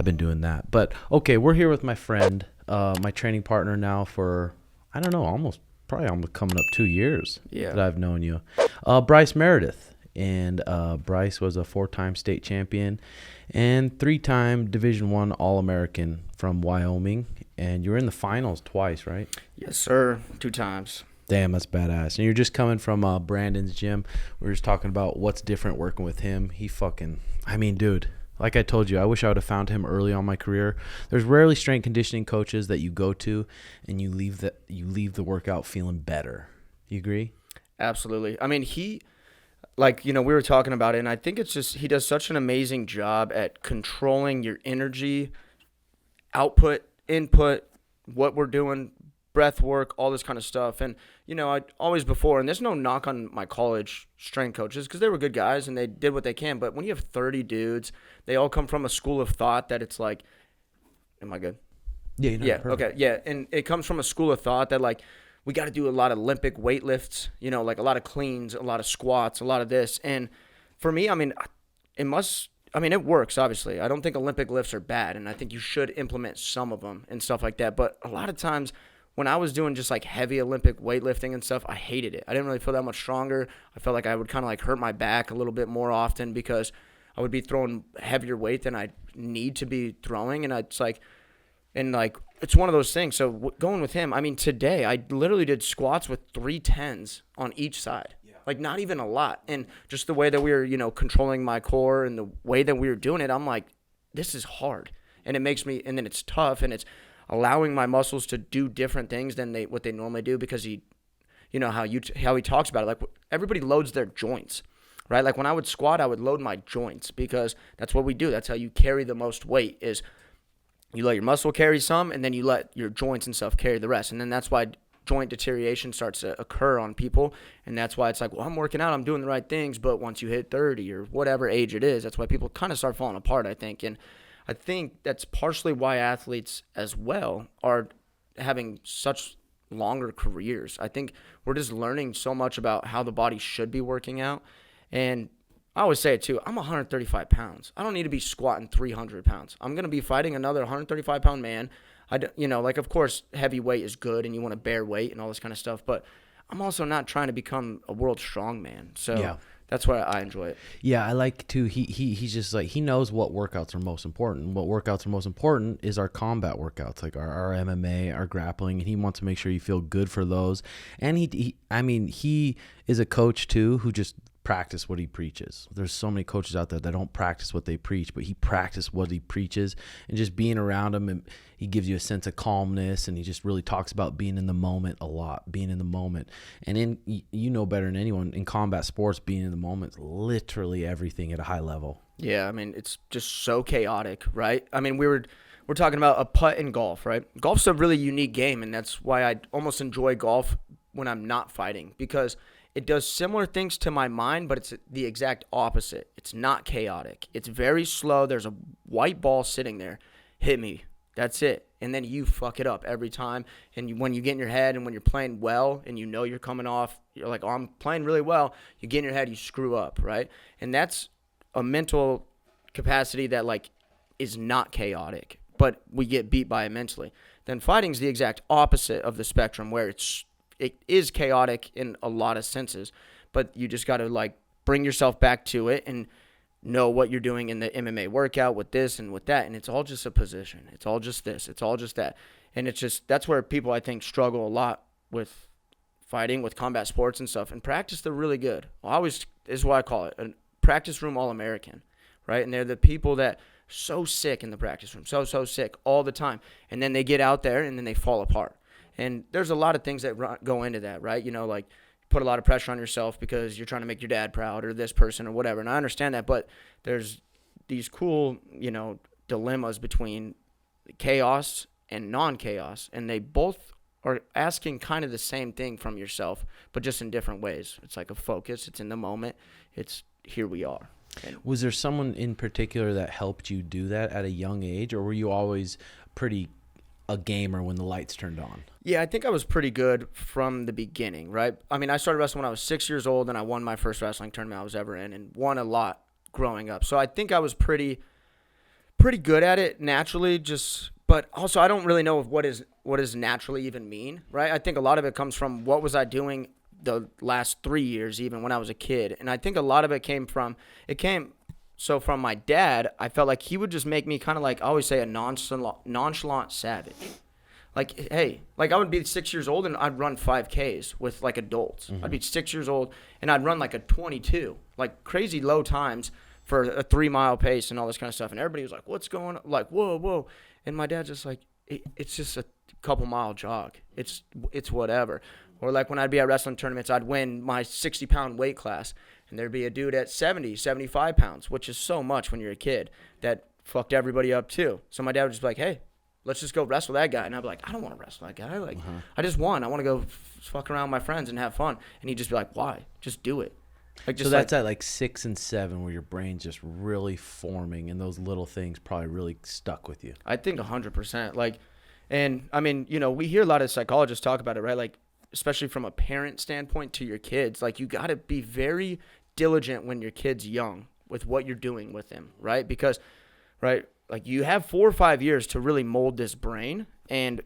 been doing that. But okay, we're here with my friend, my training partner now for, I don't know, probably almost coming up 2 years that I've known you. Bryce Meredith. And Bryce was a 4-time state champion and 3-time Division I All-American from Wyoming. And you were in the finals twice, right? Yes, sir. 2 times. Damn, that's badass. And you're just coming from Brandon's gym. We were just talking about what's different working with him. Dude, like I told you, I wish I would have found him early on my career. There's rarely strength conditioning coaches that you go to and you leave the workout feeling better. You agree? Absolutely. I mean, we were talking about it, and I think it's just he does such an amazing job at controlling your energy, output, input, what we're doing, breath work, all this kind of stuff. And, I always before, and there's no knock on my college strength coaches because they were good guys and they did what they can. But when you have 30 dudes, they all come from a school of thought that it's like, am I good? Yeah. Yeah. Okay. Yeah. And it comes from a school of thought that like, we got to do a lot of Olympic weight lifts, like a lot of cleans, a lot of squats, a lot of this. And for me, it works, obviously. I don't think Olympic lifts are bad, and I think you should implement some of them and stuff like that. But a lot of times when I was doing just like heavy Olympic weightlifting and stuff, I hated it. I didn't really feel that much stronger. I felt like I would kind of like hurt my back a little bit more often because I would be throwing heavier weight than I need to be throwing. And it's one of those things. So going with him, today I literally did squats with 3 10s on each side. Yeah. Like not even a lot. And just the way that we were, controlling my core and the way that we were doing it, I'm like, this is hard. And it makes me, and then it's tough, and it's allowing my muscles to do different things than what they normally do because how he talks about it. Like everybody loads their joints, right? Like when I would squat, I would load my joints because that's what we do. That's how you carry the most weight is you let your muscle carry some, and then you let your joints and stuff carry the rest. And then that's why joint deterioration starts to occur on people. And that's why it's like, well, I'm working out, I'm doing the right things. But once you hit 30 or whatever age it is, that's why people kind of start falling apart, I think. And I think that's partially why athletes as well are having such longer careers. I think we're just learning so much about how the body should be working out. And I always say it too, I'm 135 pounds. I don't need to be squatting 300 pounds. I'm going to be fighting another 135-pound man. Of course, heavy weight is good and you want to bear weight and all this kind of stuff, but I'm also not trying to become a world strongman. So yeah. That's why I enjoy it. Yeah, I like to. He's just like, he knows what workouts are most important. What workouts are most important is our combat workouts, like our MMA, our grappling, and he wants to make sure you feel good for those. And he is a coach too who just practice what he preaches. There's so many coaches out there that don't practice what they preach, but he practiced what he preaches, and just being around him, and he gives you a sense of calmness, and he just really talks about being in the moment a lot, being in the moment. And better than anyone, in combat sports, being in the moment is literally everything at a high level. Yeah, it's just so chaotic, right? We're talking about a putt in golf, right? Golf's a really unique game, and that's why I almost enjoy golf when I'm not fighting, because it does similar things to my mind, but it's the exact opposite. It's not chaotic. It's very slow. There's a white ball sitting there. Hit me. That's it. And then you fuck it up every time. And when you get in your head and when you're playing well and you're coming off, you're like, oh, I'm playing really well. You get in your head, you screw up, right? And that's a mental capacity that, is not chaotic, but we get beat by it mentally. Then fighting's the exact opposite of the spectrum, where it is chaotic in a lot of senses, but you just got to bring yourself back to it and know what you're doing in the MMA workout with this and with that. And it's all just a position. It's all just this. It's all just that. And it's just, that's where people, I think, struggle a lot with fighting, with combat sports and stuff. And practice, they're really good. This is what I call it, a practice room All-American, right? And they're the people that so sick in the practice room, so sick all the time. And then they get out there and then they fall apart. And there's a lot of things that go into that, right? Put a lot of pressure on yourself because you're trying to make your dad proud or this person or whatever. And I understand that, but there's these cool, dilemmas between chaos and non-chaos. And they both are asking kind of the same thing from yourself, but just in different ways. It's like a focus. It's in the moment. It's here we are. Was there someone in particular that helped you do that at a young age, or were you always pretty a gamer when the lights turned on? Yeah, I think I was pretty good from the beginning, right? I started wrestling when I was 6 years old, and I won my first wrestling tournament I was ever in and won a lot growing up. So I think I was pretty pretty good at it naturally, but also I don't really know what does naturally even mean, right? I think a lot of it comes from what was I doing the last 3 years, even when I was a kid. And I think a lot of it came from my dad. I felt like he would just make me kind of like, I always say, a nonchalant savage. Like, hey, like I would be 6 years old and I'd run 5Ks with like adults. I'd be 6 years old and I'd run like a 22, like crazy low times for a 3-mile pace and all this kind of stuff. And everybody was like, what's going on? Like, whoa, whoa. And my dad's just like, it's just a couple mile jog. It's whatever. Or like when I'd be at wrestling tournaments, I'd win my 60-pound weight class. And there'd be a dude at 70, 75 pounds, which is so much when you're a kid, that fucked everybody up too. So my dad would just be like, hey, let's just go wrestle that guy. And I'd be like, I don't want to wrestle that guy. Like, I just won. I want to go fuck around with my friends and have fun. And he'd just be like, why? Just do it. Like, just so that's at like 6 and 7 where your brain's just really forming, and those little things probably really stuck with you. I think 100%. Like, and I mean, you know, we hear a lot of psychologists talk about it, right? Like, especially from a parent standpoint to your kids, like you got to be very diligent when your kid's young with what you're doing with them, right? Because, right, like you have 4 or 5 years to really mold this brain, and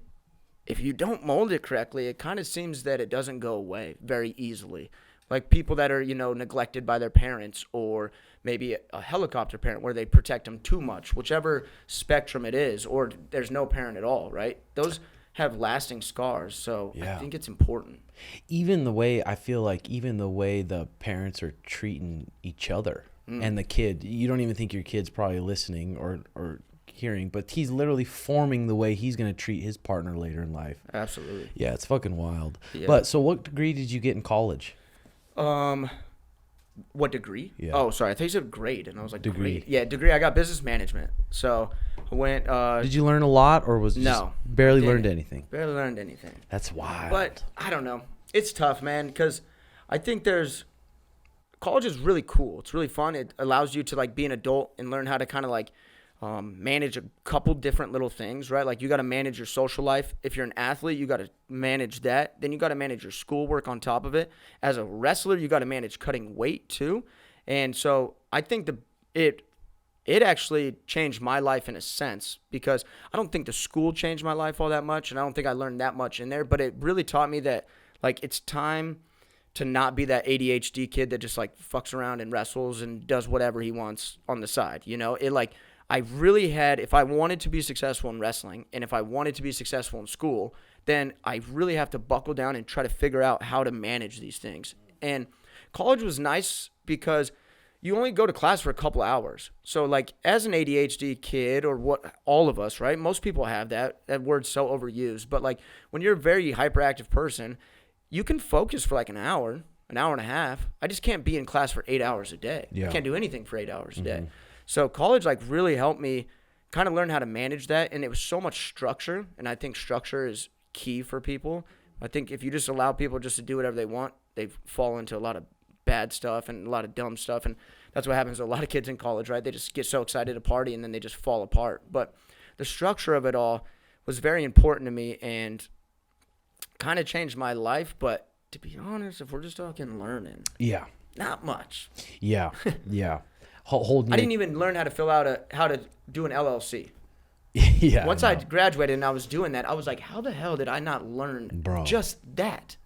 if you don't mold it correctly, it kind of seems that it doesn't go away very easily. Like people that are, you know, neglected by their parents, or maybe a helicopter parent where they protect them too much, whichever spectrum it is, or there's no parent at all, right? Those have lasting scars, so I think it's important. Even the way the parents are treating each other and the kid, you don't even think your kid's probably listening or hearing, but he's literally forming the way he's going to treat his partner later in life. Absolutely. Yeah, it's fucking wild. Yeah. But so what degree did you get in college? What degree? Yeah. Oh, sorry. I thought you said grade, and I was like, degree. Grade. Yeah, degree. I got business management. So I went. Did you learn a lot, or was it just barely learned anything? Barely learned anything. That's wild. But I don't know. It's tough, man, because I think college is really cool. It's really fun. It allows you to like be an adult and learn how to kind of like manage a couple different little things, right? Like you got to manage your social life. If you're an athlete, you got to manage that. Then you got to manage your schoolwork on top of it. As a wrestler, you got to manage cutting weight too. And so I think it actually changed my life in a sense, because I don't think the school changed my life all that much, and I don't think I learned that much in there, but it really taught me that like it's time to not be that ADHD kid that just like fucks around and wrestles and does whatever he wants on the side. You know, it like I really had, if I wanted to be successful in wrestling and if I wanted to be successful in school, then I really have to buckle down and try to figure out how to manage these things. And college was nice because you only go to class for a couple hours. So like as an ADHD kid, or what, all of us, right? Most people have that. That word's so overused. But like when you're a very hyperactive person, you can focus for like an hour and a half. I just can't be in class for 8 hours a day. Yeah. I can't do anything for 8 hours a day. So college like really helped me kind of learn how to manage that. And it was so much structure. And I think structure is key for people. I think if you just allow people just to do whatever they want, they fall into a lot of bad stuff and a lot of dumb stuff. And that's what happens to a lot of kids in college, right? They just get so excited to party and then they just fall apart. But the structure of it all was very important to me and kind of changed my life. But to be honest, if we're just talking learning, not much. Yeah. I didn't even learn how to fill out how to do an LLC. Yeah. Once I graduated and I was doing that, I was like, how the hell did I not learn just that?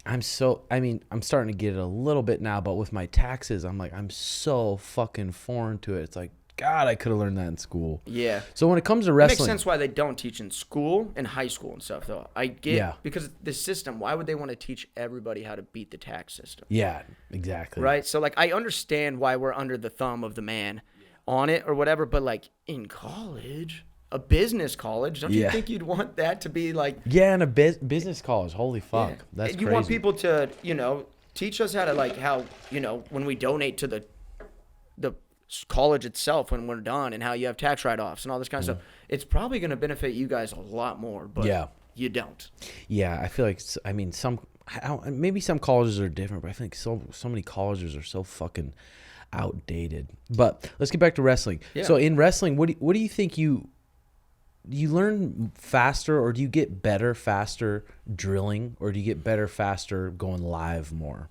I'm starting to get it a little bit now, but with my taxes, I'm so fucking foreign to it. It's like, God, I could have learned that in school. Yeah. So when it comes to wrestling, it makes sense why they don't teach in school and high school and stuff, though. I get because the system. Why would they want to teach everybody how to beat the tax system? Yeah, exactly. Right. So like, I understand why we're under the thumb of the man on it or whatever, but like in college, a business college, don't you think you'd want that to be like? Yeah, in a business college. Holy fuck, that's crazy. You want people to, teach us how to like how when we donate to the college itself when we're done, and how you have tax write-offs and all this kind of stuff. It's probably going to benefit you guys a lot more, but you don't. Yeah, I feel like maybe some colleges are different, but I think so many colleges are so fucking outdated. But let's get back to wrestling. Yeah. So in wrestling, what do you think you learn faster, or do you get better faster drilling, or do you get better faster going live more?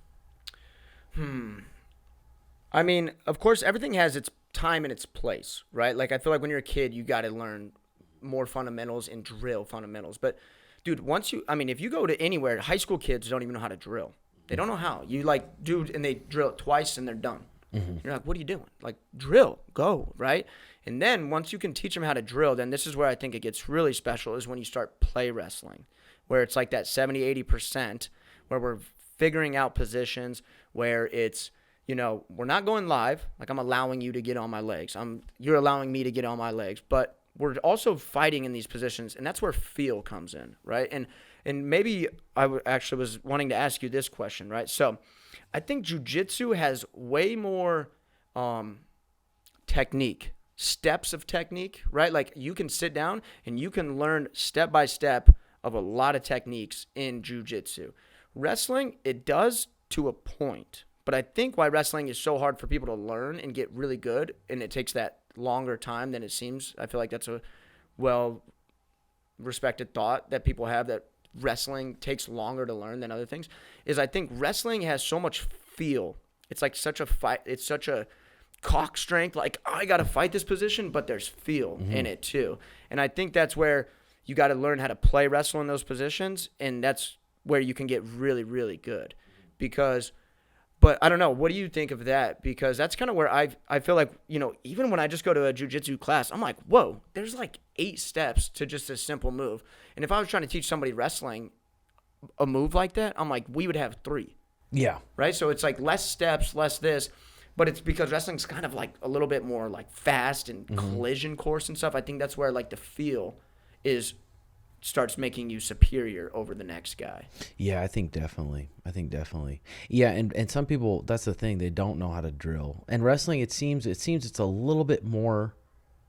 I mean, of course, everything has its time and its place, right? Like I feel like when you're a kid, you got to learn more fundamentals and drill fundamentals. But dude, if you go to anywhere, high school kids don't even know how to drill. They don't know how. You like, dude, and they drill it twice and they're done. You're like, what are you doing? Like, drill, go, right? And then once you can teach them how to drill, then this is where I think it gets really special is when you start play wrestling, where it's like that 70-80%, where we're figuring out positions, where it's, we're not going live. Like I'm allowing you to get on my legs. You're allowing me to get on my legs, but we're also fighting in these positions, and that's where feel comes in, right? And maybe actually was wanting to ask you this question, right? So I think jiu-jitsu has way more technique, steps of technique, right? Like you can sit down and you can learn step by step of a lot of techniques in jiu-jitsu. Wrestling, it does to a point, but I think why wrestling is so hard for people to learn and get really good, and it takes that longer time than it seems. I feel like that's a well-respected thought that people have, that wrestling takes longer to learn than other things, is I think wrestling has so much feel. It's like such a fight. It's such a cock strength. Like, I got to fight this position, but there's feel in it too. And I think that's where you got to learn how to play wrestle in those positions. And that's where you can get really, really good but I don't know. What do you think of that? Because that's kind of where I feel like, even when I just go to a jiu-jitsu class, I'm like, whoa, there's like 8 steps to just a simple move. And if I was trying to teach somebody wrestling a move like that, I'm like, we would have 3. Yeah. Right? So it's like less steps, less this. But it's because wrestling's kind of like a little bit more like fast and collision course and stuff. I think that's where like the feel starts making you superior over the next guy. Yeah, I think definitely. Yeah, and some people, that's the thing, they don't know how to drill. And wrestling, it seems it's a little bit more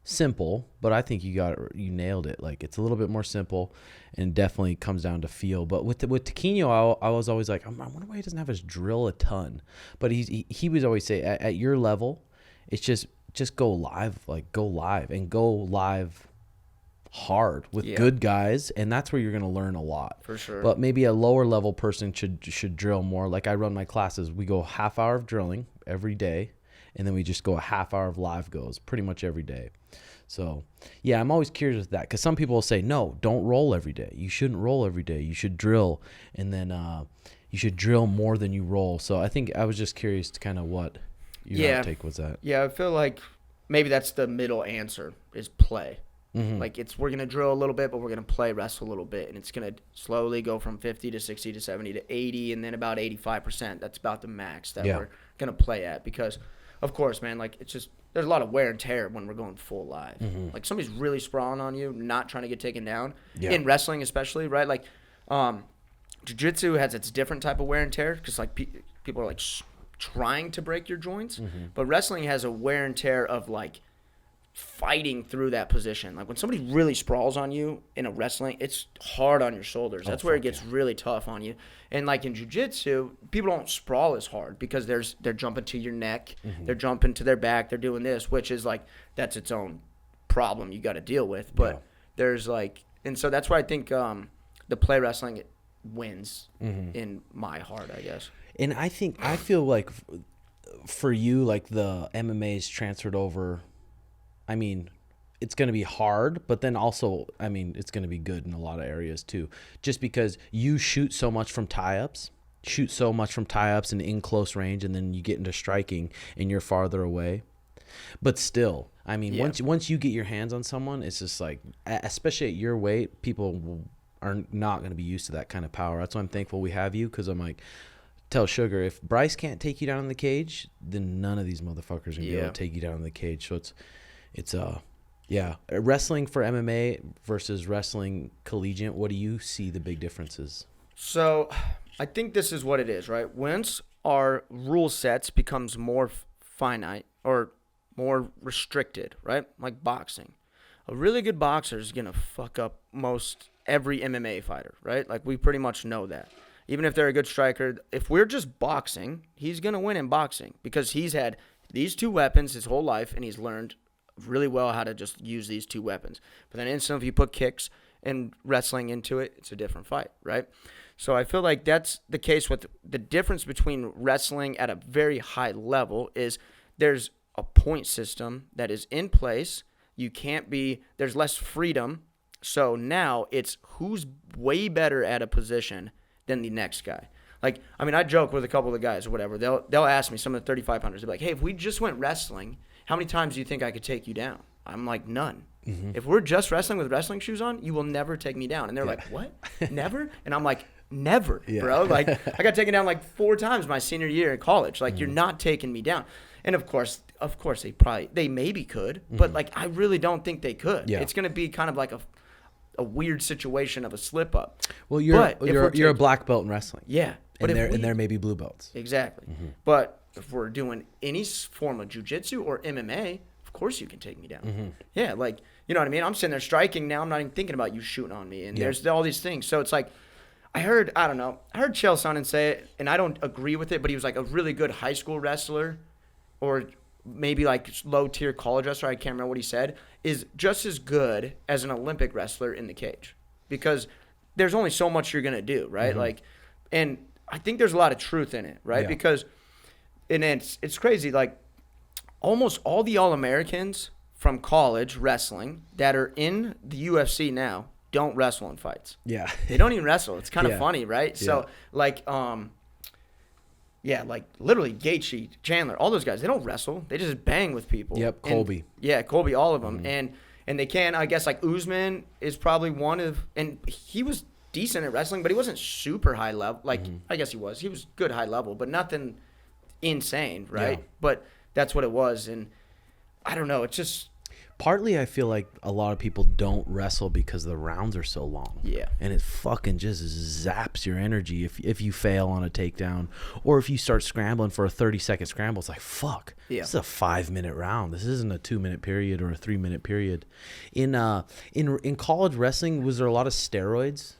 simple, but I think you nailed it. Like, it's a little bit more simple, and definitely comes down to feel. But with Taquinho, I was always like, I wonder why he doesn't have us drill a ton. But he would always say, at your level, it's just go live, and go live hard with good guys, and that's where you're going to learn a lot, for sure. But maybe a lower level person should drill more. Like I run my classes, we go a half hour of drilling every day, and then we just go a half hour of live goes pretty much every day. So yeah, I'm always curious with that, because some people will say, no, don't roll every day. You shouldn't roll every day. You should drill, and then you should drill more than you roll. So I think I was just curious to kind of what your take was that. Yeah, I feel like maybe that's the middle answer, is play. Like, we're going to drill a little bit, but we're going to play wrestle a little bit. And it's going to slowly go from 50 to 60 to 70 to 80, and then about 85%. That's about the max that we're going to play at. Because, of course, man, like, it's just, there's a lot of wear and tear when we're going full live. Like, somebody's really sprawling on you, not trying to get taken down. In wrestling especially, right? Like, jiu-jitsu has its different type of wear and tear, because, like, people are, like, trying to break your joints. But wrestling has a wear and tear of, like, fighting through that position. Like, when somebody really sprawls on you in a wrestling, it's hard on your shoulders. That's where it gets really tough on you. And like in jiu-jitsu, people don't sprawl as hard, because they're jumping to your neck, they're jumping to their back, they're doing this, which is like, that's its own problem you got to deal with. But there's like, and so that's why I think the play wrestling wins in my heart, I guess. And I feel like for you, like, the MMA is transferred over. I mean, it's going to be hard, but then also, I mean, it's going to be good in a lot of areas too. Just because you shoot so much from tie-ups and in close range, and then you get into striking and you're farther away. But still, I mean, once you get your hands on someone, it's just like, especially at your weight, people are not going to be used to that kind of power. That's why I'm thankful we have you, because I'm like, tell Sugar, if Bryce can't take you down in the cage, then none of these motherfuckers are going to be able to take you down in the cage. So it's wrestling for MMA versus wrestling collegiate. What do you see the big differences? So I think this is what it is, right? Once our rule sets becomes more finite or more restricted, right? Like boxing. A really good boxer is going to fuck up most every MMA fighter, right? Like, we pretty much know that. Even if they're a good striker, if we're just boxing, he's going to win in boxing, because he's had these 2 weapons his whole life, and he's learned really well how to just use these 2 weapons. But then instantly, if you put kicks and wrestling into it, it's a different fight, right? So I feel like that's the case with the difference between wrestling at a very high level is there's a point system that is in place. There's less freedom. So now it's who's way better at a position than the next guy. Like, I mean, I joke with a couple of the guys or whatever. They'll ask me, some of the 3,500s, they'll be like, hey, if we just went wrestling, how many times do you think I could take you down? I'm like, none. Mm-hmm. If we're just wrestling with wrestling shoes on, you will never take me down. And they're like, what? Never? And I'm like, never, bro. Like, I got taken down like 4 times my senior year in college. Like, you're not taking me down. And of course they maybe could, but like, I really don't think they could. Yeah. It's going to be kind of like a weird situation of a slip up. Well, you're a black belt in wrestling. Yeah. But and there may be blue belts. Exactly. Mm-hmm. But if we're doing any form of jiu-jitsu or MMA, of course you can take me down. Mm-hmm. Yeah, like, you know what I mean? I'm sitting there striking now. I'm not even thinking about you shooting on me. And there's all these things. So it's like, I heard Chael Sonnen say it, and I don't agree with it, but he was like a really good high school wrestler, or maybe like low-tier college wrestler, I can't remember what he said, is just as good as an Olympic wrestler in the cage. Because there's only so much you're going to do, right? Mm-hmm. Like, and I think there's a lot of truth in it, right? Yeah. Because, and it's crazy, like, almost all the All-Americans from college wrestling that are in the UFC now don't wrestle in fights. Yeah. They don't even wrestle. It's kind of funny, right? Yeah. So, like, like, literally Gaethje, Chandler, all those guys, they don't wrestle. They just bang with people. Yep, Colby. Colby, all of them. Mm-hmm. And they can, I guess, like, Usman is probably one of, and he was decent at wrestling, but he wasn't super high level. Like, I guess he was. He was good high level, but nothing insane, right? Yeah. But that's what it was. And I don't know. It's just... Partly, I feel like a lot of people don't wrestle because the rounds are so long. Yeah. And it fucking just zaps your energy if you fail on a takedown. Or if you start scrambling for a 30-second scramble, it's like, fuck. Yeah. This is a 5-minute round. This isn't a 2-minute period or a 3-minute period. In college wrestling, was there a lot of steroids?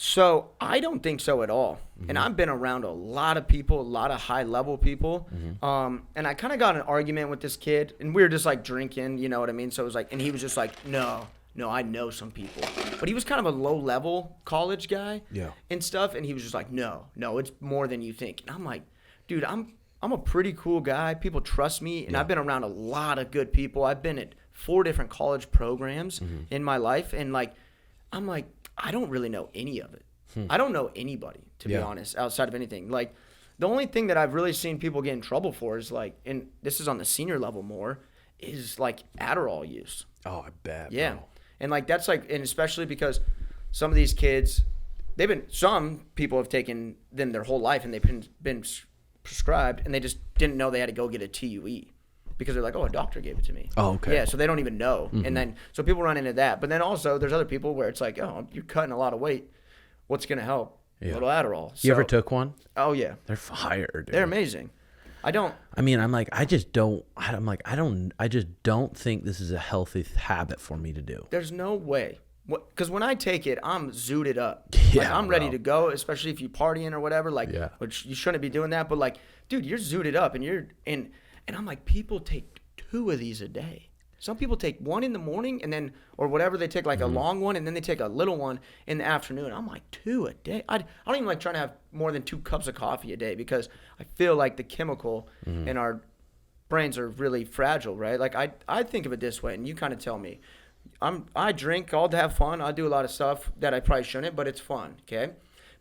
So I don't think so at all. Mm-hmm. And I've been around a lot of people, a lot of high-level people. Mm-hmm. And I kind of got in an argument with this kid, and we were just, like, drinking, you know what I mean? So it was like, and he was just like, no, I know some people. But he was kind of a low-level college guy and stuff, and he was just like, no, it's more than you think. And I'm like, dude, I'm a pretty cool guy. People trust me, and I've been around a lot of good people. I've been at 4 different college programs in my life, and, like, I'm like, I don't really know any of it. I don't know anybody, to be honest, outside of anything. Like, the only thing that I've really seen people get in trouble for is, like, and this is on the senior level more, is, like, Adderall use. Oh, I bet. Yeah. Bro. And, like, that's, like, and especially because some of these kids, some people have taken them their whole life and they've been prescribed, and they just didn't know they had to go get a TUE. Because they're like, oh, a doctor gave it to me. Oh, okay. Yeah, so they don't even know. Mm-hmm. And then, so people run into that. But then also, there's other people where it's like, oh, you're cutting a lot of weight. What's going to help? Yeah. A little Adderall. You ever took one? Oh, yeah. They're fire, dude. They're amazing. I just don't think this is a healthy habit for me to do. There's no way. Because when I take it, I'm zooted up. Yeah, like, I'm ready to go, especially if you're partying or whatever. Like, which you shouldn't be doing that. But, like, dude, you're zooted up, and I'm like, people take 2 of these a day. Some people take 1 in the morning and then, or whatever, they take like a long one, and then they take a little one in the afternoon. I'm like, 2 a day? I don't even like trying to have more than 2 cups of coffee a day, because I feel like the chemical in our brains are really fragile, right? Like, I think of it this way, and you kind of tell me. I drink all to have fun. I do a lot of stuff that I probably shouldn't, but it's fun, okay?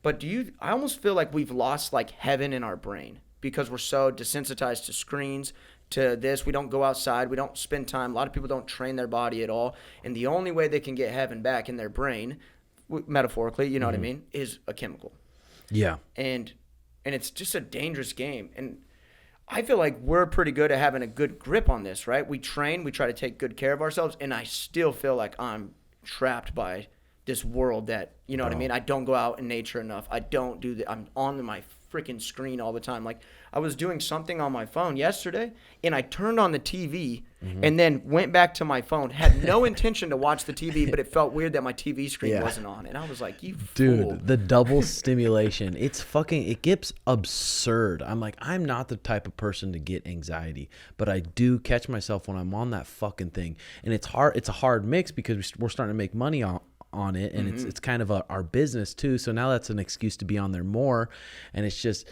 But I almost feel like we've lost, like, heaven in our brain, because we're so desensitized to screens, to this. We don't go outside. We don't spend time. A lot of people don't train their body at all. And the only way they can get heaven back in their brain, metaphorically, you know what I mean, is a chemical. Yeah. And it's just a dangerous game. And I feel like we're pretty good at having a good grip on this, right? We train. We try to take good care of ourselves. And I still feel like I'm trapped by this world that, you know what I mean? I don't go out in nature enough. I don't do that. I'm on my freaking screen all the time. Like, I was doing something on my phone yesterday, and I turned on the TV and then went back to my phone. Had no intention to watch the TV, but it felt weird that my TV screen wasn't on. And I was like, you fool. Dude, the double stimulation, it gets absurd. I'm like, I'm not the type of person to get anxiety, but I do catch myself when I'm on that fucking thing. And it's hard. It's a hard mix because we're starting to make money on it, and it's kind of our business too. So now that's an excuse to be on there more. And it's just,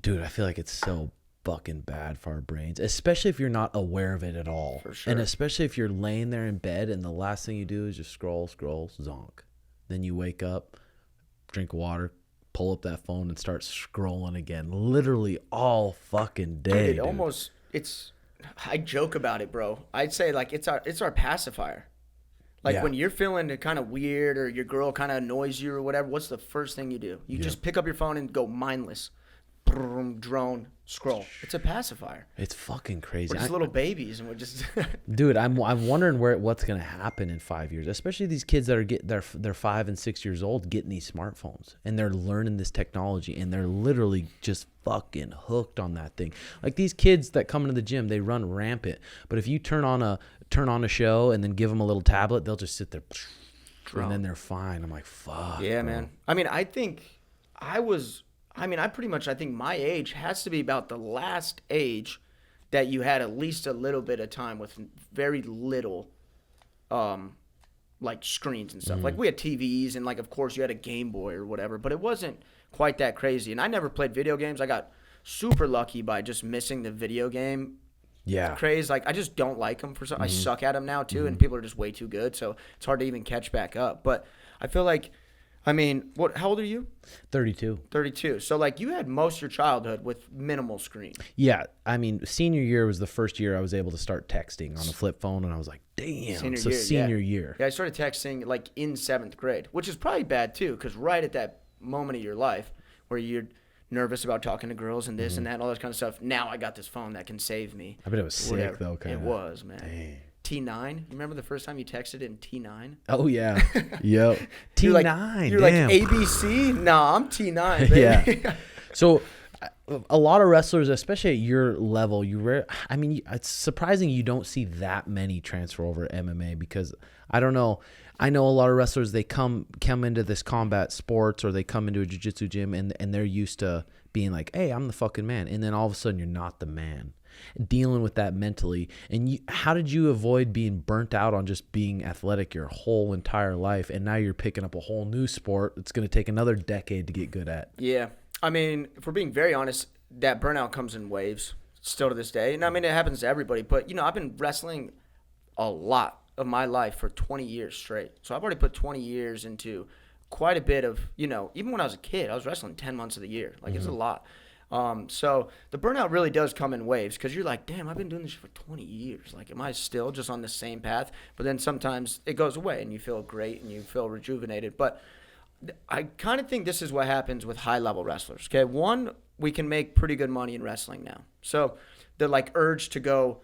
dude, I feel like it's so fucking bad for our brains, especially if you're not aware of it at all. For sure. And especially if you're laying there in bed and the last thing you do is just scroll, zonk. Then you wake up, drink water, pull up that phone and start scrolling again. Literally all fucking day. I joke about it, bro. I'd say like it's our pacifier. Like when you're feeling kind of weird or your girl kind of annoys you or whatever, what's the first thing you do? You just pick up your phone and go mindless. Boom, drone, scroll. It's a pacifier. It's fucking crazy. We're just little babies and we're just Dude, I'm wondering what's gonna happen in 5 years, especially these kids that are they're 5 and 6 years old getting these smartphones and they're learning this technology and they're literally just fucking hooked on that thing. Like these kids that come into the gym, they run rampant. But if you turn on a show and then give them a little tablet, they'll just sit there and then they're fine. I'm like, fuck. Yeah, bro. Man. I mean, I think my age has to be about the last age that you had at least a little bit of time with very little, like screens and stuff. Mm-hmm. Like we had TVs and like, of course you had a Game Boy or whatever, but it wasn't quite that crazy. And I never played video games. I got super lucky by just missing the video game craze. Like I just don't like them for some. I suck at them now too, and people are just way too good. So it's hard to even catch back up. But I feel like, I mean, how old are you? 32. 32. So, like, you had most of your childhood with minimal screen. Yeah. I mean, senior year was the first year I was able to start texting on a flip phone, and I was like, damn. Senior year. Yeah, I started texting, like, in 7th grade, which is probably bad, too, because right at that moment of your life where you're nervous about talking to girls and this and that and all that kind of stuff, now I got this phone that can save me. I bet it was sick, though, kind of. It was, man. Dang. T9. You remember the first time you texted in T9? Oh, yeah. Yep. T9. You're like ABC? Nah, I'm T9, baby. Yeah. So a lot of wrestlers, especially at your level, it's surprising you don't see that many transfer over to MMA because I don't know. I know a lot of wrestlers, they come into this combat sports or they come into a jiu-jitsu gym and they're used to being like, hey, I'm the fucking man. And then all of a sudden you're not the man. Dealing with that mentally. And how did you avoid being burnt out on just being athletic your whole entire life? And now you're picking up a whole new sport that's going to take another decade to get good at. Yeah. I mean, if we're being very honest, that burnout comes in waves still to this day. And I mean, it happens to everybody. But, I've been wrestling a lot of my life for 20 years straight. So I've already put 20 years into quite a bit of, even when I was a kid, I was wrestling 10 months of the year. Like, it's a lot. So the burnout really does come in waves because you're like, damn, I've been doing this for 20 years. Like, am I still just on the same path? But then sometimes it goes away and you feel great and you feel rejuvenated. But I kind of think this is what happens with high-level wrestlers. Okay, one, we can make pretty good money in wrestling now. So the urge to go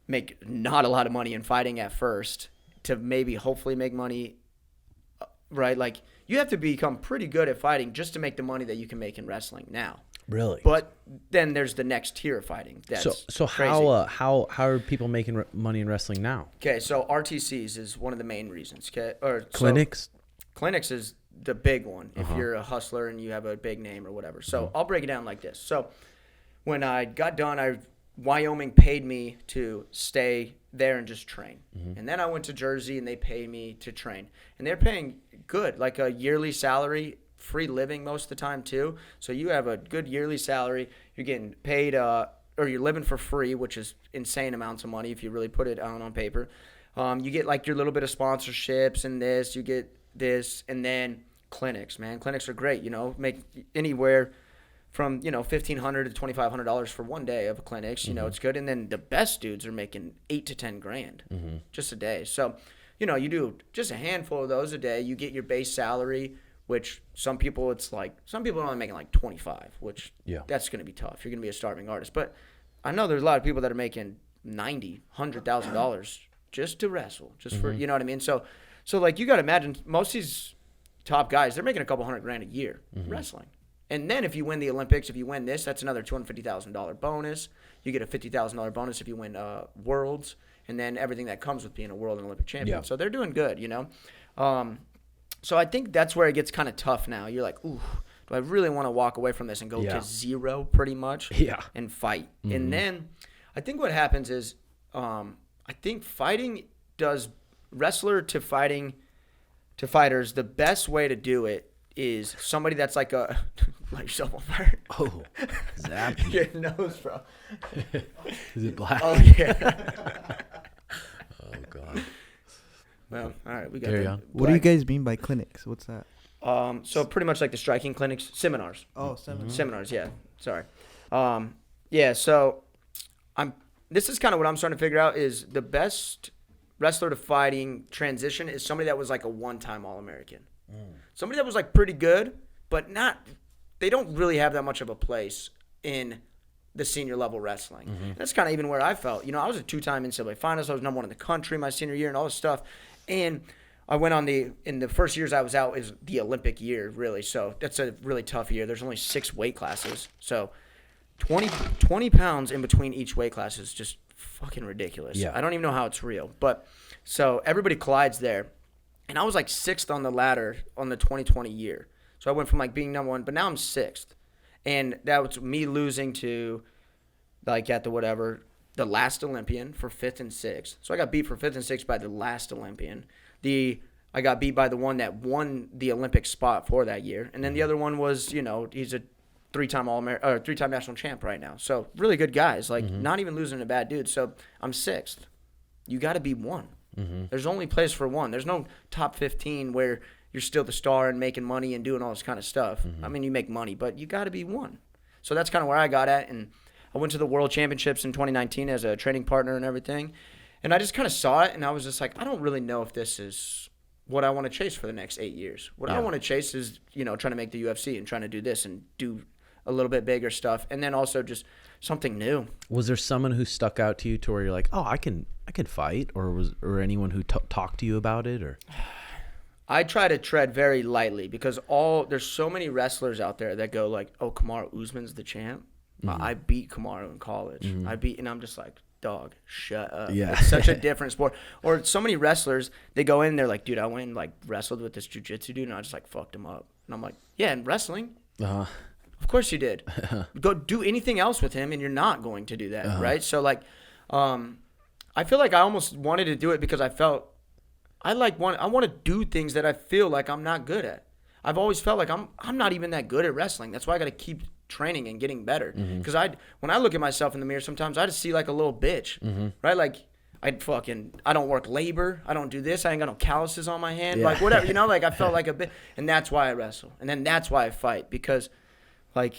make not a lot of money in fighting at first to maybe hopefully make money, right? Like, you have to become pretty good at fighting just to make the money that you can make in wrestling now. Really? But then there's the next tier of fighting. That's so crazy. how are people making money in wrestling now? Okay, so RTCs is one of the main reasons. Okay, clinics. Clinics is the big one if you're a hustler and you have a big name or whatever. So I'll break it down like this. So when I got done, Wyoming paid me to stay there and just train. And then I went to Jersey and they paid me to train. And they're paying good, like a yearly salary. Free living most of the time too. So you have a good yearly salary. You're getting paid, or you're living for free, which is insane amounts of money if you really put it out on paper. You get like your little bit of sponsorships and this. You get this, and then clinics. Man, clinics are great. Make anywhere from $1,500 to $2,500 for one day of clinics. It's good. And then the best dudes are making $8,000 to $10,000 just a day. So you do just a handful of those a day. You get your base salary. Which some people are only making like 25, which that's going to be tough. You're going to be a starving artist. But I know there's a lot of people that are making $90,000, $100,000 just to wrestle, just for, you know what I mean? So like you got to imagine most of these top guys, they're making a couple $100,000 a year wrestling. And then if you win the Olympics, if you win this, that's another $250,000 bonus. You get a $50,000 bonus if you win Worlds, and then everything that comes with being a world and Olympic champion. Yeah. So they're doing good, So I think that's where it gets kind of tough now. You're like, ooh, do I really want to walk away from this and go to zero pretty much and fight? And then I think what happens is I think fighting does wrestler to fighting to fighters, the best way to do it is somebody that's like a light yourself on fire. Oh, zap. Your nose, bro. Is it black? Oh yeah. Oh God. Well, all right, we got Carry the on. What do you guys mean by clinics? What's that? So pretty much like the striking clinics, seminars. Oh, seminars. Seminars, yeah. Sorry. Yeah, so this is kind of what I'm starting to figure out is the best wrestler to fighting transition is somebody that was like a one-time All-American. Somebody that was like pretty good, but they don't really have that much of a place in the senior level wrestling. That's kind of even where I felt. I was a 2-time NCAA finalist. I was #1 in the country my senior year and all this stuff. And I went on in the first years I was out is the Olympic year, really. So that's a really tough year. There's only 6 weight classes. So 20 pounds in between each weight class is just fucking ridiculous. Yeah. I don't even know how it's real. But so everybody collides there. And I was like 6th on the ladder on the 2020 year. So I went from like being #1, but now I'm 6th. And that was me losing to like at the last Olympian for 5th and 6th. So I got beat for 5th and 6th by the last Olympian. I got beat by the one that won the Olympic spot for that year. And then the other one was, he's a 3-time All-American or 3-time national champ right now. So really good guys, like not even losing to bad dudes. So I'm 6th. You got to be 1. There's only place for 1. There's no top 15 where you're still the star and making money and doing all this kind of stuff. I mean, you make money, but you got to be 1. So that's kind of where I got at. And I went to the World Championships in 2019 as a training partner and everything. And I just kind of saw it, and I was just like, I don't really know if this is what I want to chase for the next 8 years. What I want to chase is, trying to make the UFC and trying to do this and do a little bit bigger stuff, and then also just something new. Was there someone who stuck out to you to where you're like, oh, I can fight, or anyone who talked to you about it, or? I try to tread very lightly because there's so many wrestlers out there that go like, oh, Kamaru Usman's the champ. I beat Kamaru in college. And I'm just like, dog, shut up. Yeah. It's such a different sport. Or so many wrestlers, they go in, they're like, dude, I went and like wrestled with this jiu-jitsu dude, and I just like fucked him up. And I'm like, yeah, in wrestling? Of course you did. Go do anything else with him, and you're not going to do that, right? So like, I feel like I almost wanted to do it because I felt I want to do things that I feel like I'm not good at. I've always felt like I'm not even that good at wrestling. That's why I got to keep training and getting better. Because when I look at myself in the mirror, sometimes I just see like a little bitch, right? Like I don't work labor. I don't do this. I ain't got no calluses on my hand. Like whatever, like I felt like a bit, and that's why I wrestle, and then that's why I fight because, like,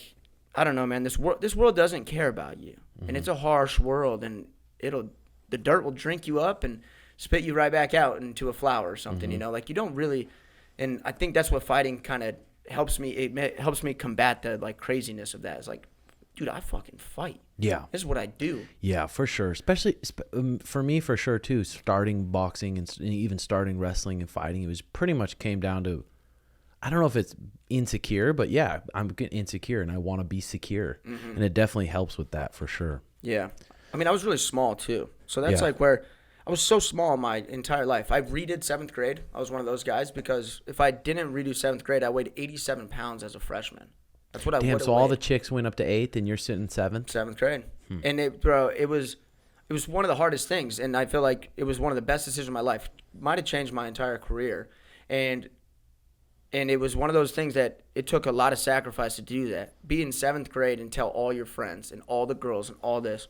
I don't know, man. This world doesn't care about you, and it's a harsh world, and the dirt will drink you up and spit you right back out into a flower or something. Like you don't really, and I think that's what fighting kind of helps me. It helps me combat the like craziness of that. It's like, dude, I fucking fight. Yeah, this is what I do. Yeah, for sure. Especially for me, for sure too. Starting boxing and even starting wrestling and fighting, it was pretty much came down to, I don't know if it's insecure, but yeah, I'm insecure and I want to be secure, and it definitely helps with that for sure. Yeah, I mean, I was really small too, so that's like where I was so small my entire life. I redid 7th grade. I was one of those guys because if I didn't redo 7th grade, I weighed 87 pounds as a freshman. That's what I would have Damn, so all the chicks went up to 8th and you're sitting 7th? 7th grade. And it was one of the hardest things, and I feel like it was one of the best decisions of my life. Might have changed my entire career. And it was one of those things that it took a lot of sacrifice to do that. Be in 7th grade and tell all your friends and all the girls and all this,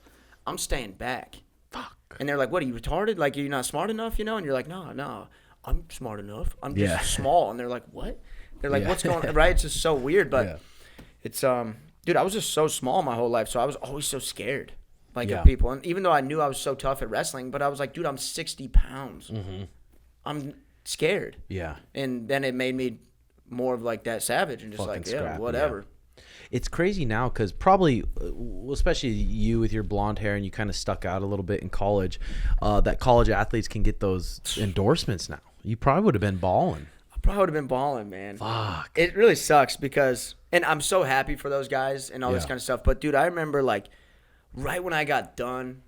I'm staying back. Fuck. And they're like, what, are you retarded? Like, you're not smart enough, And you're like, no, I'm smart enough. I'm just small. And they're like, what? They're like, what's going on? Right? It's just so weird. But it's, dude, I was just so small my whole life. So I was always so scared, of people. And even though I knew I was so tough at wrestling, but I was like, dude, I'm 60 pounds. I'm scared. Yeah. And then it made me more of like that savage and just Fucking like, scrappy, whatever. It's crazy now because probably, especially you with your blonde hair and you kind of stuck out a little bit in college, that college athletes can get those endorsements now. You probably would have been balling. I probably would have been balling, man. Fuck. It really sucks because, and I'm so happy for those guys and all this kind of stuff. But, dude, I remember like right when I got done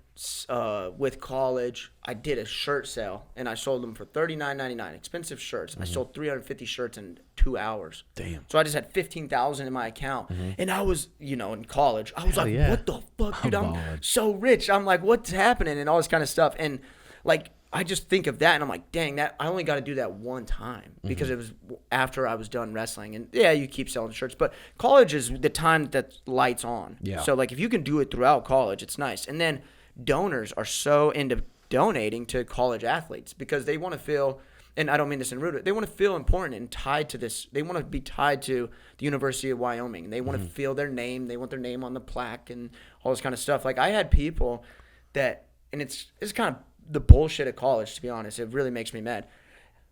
with college, I did a shirt sale and I sold them for $39.99. Expensive shirts. I sold 350 shirts in 2 hours. Damn. So I just had $15,000 in my account, and I was, in college. I was what the fuck, dude? I'm so rich. I'm like, what's happening and all this kind of stuff. And like I just think of that and I'm like, dang, that I only got to do that one time because it was after I was done wrestling. And yeah, you keep selling shirts, but college is the time that lights on. Yeah. So like if you can do it throughout college, it's nice. And then donors are so into donating to college athletes because they want to feel, and I don't mean this in rude, they want to feel important and tied to this. They want to be tied to the University of Wyoming. And they want to feel their name. They want their name on the plaque and all this kind of stuff. Like I had people that, and it's kind of the bullshit at college, to be honest. It really makes me mad.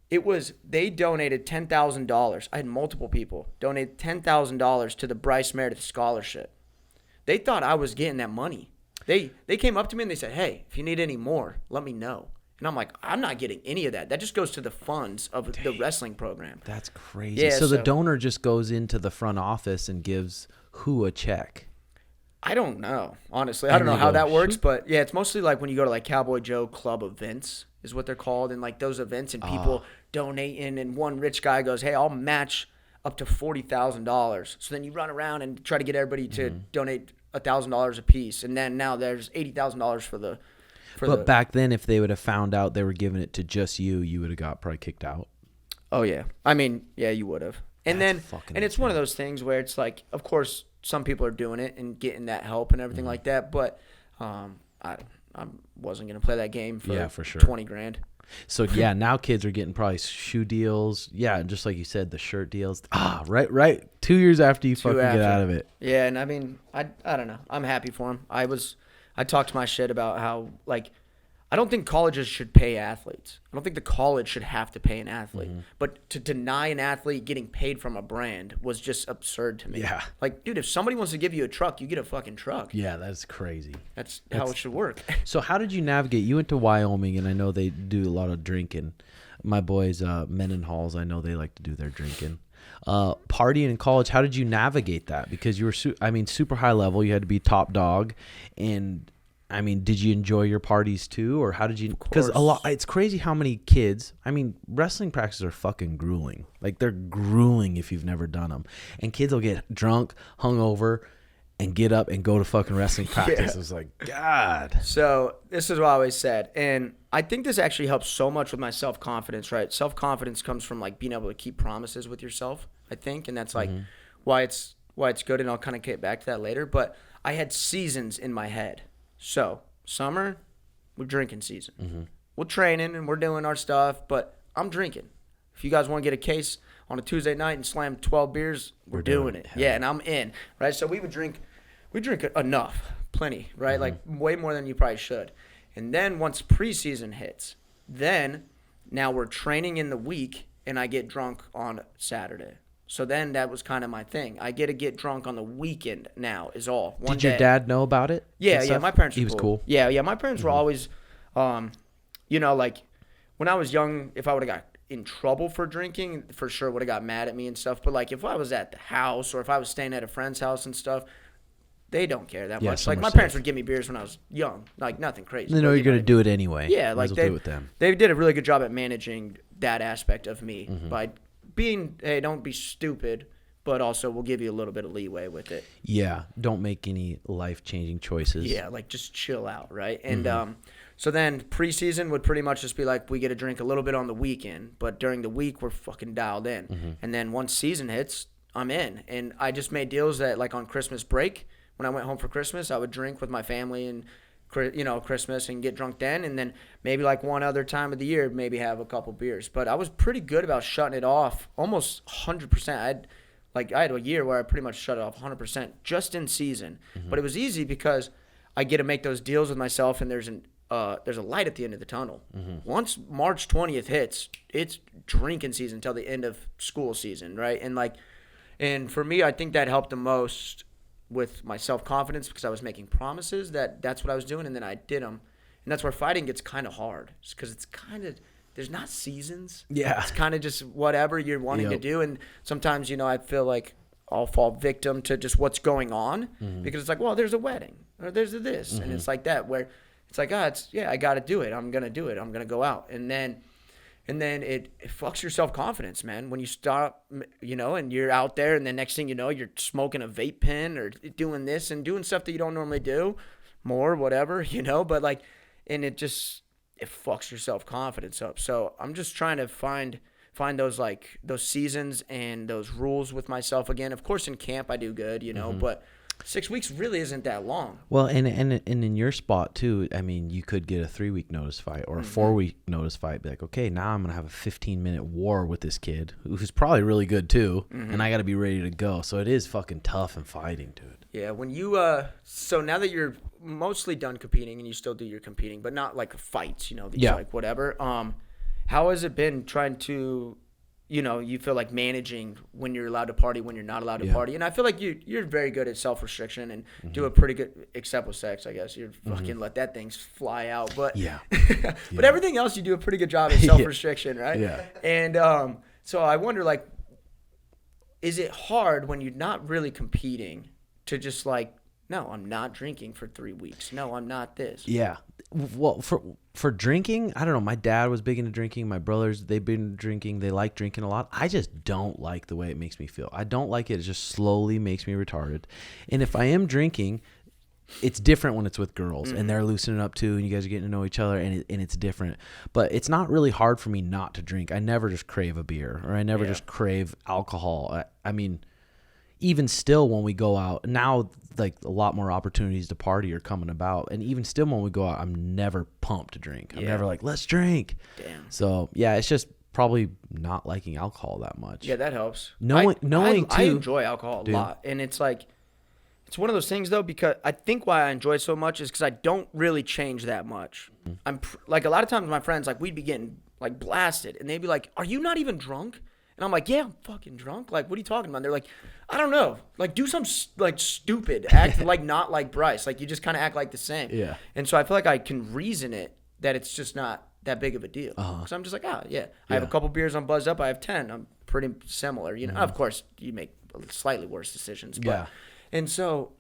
They donated $10,000. I had multiple people donate $10,000 to the Bryce Meredith scholarship. They thought I was getting that money. They came up to me and they said, hey, if you need any more, let me know. And I'm like, I'm not getting any of that. That just goes to the funds of the wrestling program. That's crazy. Yeah, so the donor just goes into the front office and gives who a check? I don't know, honestly. I don't know how that works, shoot. but yeah, it's mostly like when you go to like Cowboy Joe Club events is what they're called, and like those events and people donating, and one rich guy goes, hey, I'll match up to $40,000. So then you run around and try to get everybody to donate $1,000 a piece, and then now there's $80,000 for the. But back then, if they would have found out they were giving it to just you would have got probably kicked out. Oh yeah, I mean, yeah, you would have. And That's then, fucking and it's one of those things where it's like, of course, some people are doing it and getting that help and everything like that. But I wasn't gonna play that game for sure. 20 grand. So yeah, now kids are getting probably shoe deals. Yeah, and just like you said, the shirt deals. Right. 2 years after you fucking get out of it. Yeah, and I mean, I don't know. I'm happy for him. I talked my shit about how like. I don't think colleges should pay athletes. I don't think the college should have to pay an athlete. But to deny an athlete getting paid from a brand was just absurd to me. Yeah. Like, dude, if somebody wants to give you a truck, you get a fucking truck. Yeah, that's crazy. That's how it should work. So how did you navigate? You went to Wyoming, and I know they do a lot of drinking. My boys, Mendenhalls, I know they like to do their drinking. Partying in college, how did you navigate that? Because you were, super high level. You had to be top dog, and I mean, did you enjoy your parties too, or how did you? Because it's crazy how many kids. I mean, wrestling practices are fucking grueling. Like they're grueling if you've never done them. And kids will get drunk, hungover, and get up and go to fucking wrestling practice. Yeah. It's like, God. So this is what I always said, and I think this actually helps so much with my self-confidence. Right, self-confidence comes from like being able to keep promises with yourself. I think, and that's like why it's good. And I'll kind of get back to that later. But I had seasons in my head. So, summer, we're drinking season. We're training and we're doing our stuff, but I'm drinking. If you guys want to get a case on a Tuesday night and slam 12 beers, we're doing it. Yeah, and I'm in, right? So we drink enough, plenty, right? Like way more than you probably should. And then once preseason hits, then now we're training in the week and I get drunk on Saturday. So then that was kind of my thing. I get to get drunk on the weekend now is all. Did your dad know about it? Yeah, my parents were He was cool. Yeah, my parents were always, like when I was young, if I would have got in trouble for drinking, for sure would have got mad at me and stuff. But like if I was at the house or if I was staying at a friend's house and stuff, they don't care that much. Like my parents would give me beers when I was young, like nothing crazy. They know you're going to do it anyway. Yeah, like they do it with them. They did a really good job at managing that aspect of me by being, hey, don't be stupid, but also we'll give you a little bit of leeway with it. Yeah, don't make any life-changing choices. Yeah, like just chill out, right? And so then preseason would pretty much just be like we get to drink a little bit on the weekend, but during the week we're fucking dialed in. And then once season hits, I'm in. And I just made deals that like on Christmas break, when I went home for Christmas, I would drink with my family and Christmas and get drunk then, and then maybe like one other time of the year, maybe have a couple beers. But I was pretty good about shutting it off almost 100%. I had a year where I pretty much shut it off 100% just in season. But it was easy because I get to make those deals with myself, and there's a light at the end of the tunnel. Once March 20th hits, it's drinking season until the end of school season, right? And for me, I think that helped the most with my self-confidence because I was making promises that's what I was doing, and then I did them. And that's where fighting gets kind of hard because it's kind of – there's not seasons. Yeah. It's kind of just whatever you're wanting to do. And sometimes, I feel like I'll fall victim to just what's going on because it's like, well, there's a wedding or there's this. And it's like that where it's like, I got to do it. I'm going to do it. I'm going to go out. And then it fucks your self-confidence, man, when you stop, and you're out there and then next thing you know, you're smoking a vape pen or doing this and doing stuff that you don't normally do, more, whatever, but like, and it just, it fucks your self-confidence up. So I'm just trying to find those seasons and those rules with myself again. Of course, in camp I do good, but 6 weeks really isn't that long. Well, and in your spot too, I mean, you could get a 3-week notice fight or a 4-week notice fight. Be like, okay, now I'm gonna have a 15-minute war with this kid who's probably really good too, and I got to be ready to go. So it is fucking tough and fighting, dude. Yeah, when you so now that you're mostly done competing and you still do your competing, but not like fights, these like whatever. How has it been trying to, you feel like managing when you're allowed to party, when you're not allowed to party? And I feel like you're very good at self-restriction and do a pretty good, except with sex, I guess. You're fucking let that thing fly out. But but everything else, you do a pretty good job at self-restriction, right? Yeah. And so I wonder, like, is it hard when you're not really competing to just like, no, I'm not drinking for 3 weeks. No, I'm not this. Yeah. Well, for drinking, I don't know. My dad was big into drinking. My brothers, they've been drinking. They like drinking a lot. I just don't like the way it makes me feel. I don't like it. It just slowly makes me retarded. And if I am drinking, it's different when it's with girls and they're loosening up too, and you guys are getting to know each other, and it's different. But it's not really hard for me not to drink. I never just crave a beer, or I never just crave alcohol. I mean, even still when we go out now, like a lot more opportunities to party are coming about, and even still when we go out, I'm never pumped to drink. I'm never like, let's drink. Damn. So yeah, it's just probably not liking alcohol that much. Yeah, that helps. Knowing too, I enjoy alcohol a lot, and it's like, it's one of those things though, because I think why I enjoy it so much is because I don't really change that much. I'm like, a lot of times my friends, like, we'd be getting like blasted, and they'd be like, "Are you not even drunk?" And I'm like, "Yeah, I'm fucking drunk. Like, what are you talking about?" And they're like, "I don't know. Like, do something like stupid. Act like not like Bryce. Like, you just kind of act like the same." Yeah. And so I feel like I can reason it that it's just not that big of a deal. Because I'm just like, I have a couple beers, I'm buzzed up. I have 10. I'm pretty similar. Of course, you make slightly worse decisions. But, and so,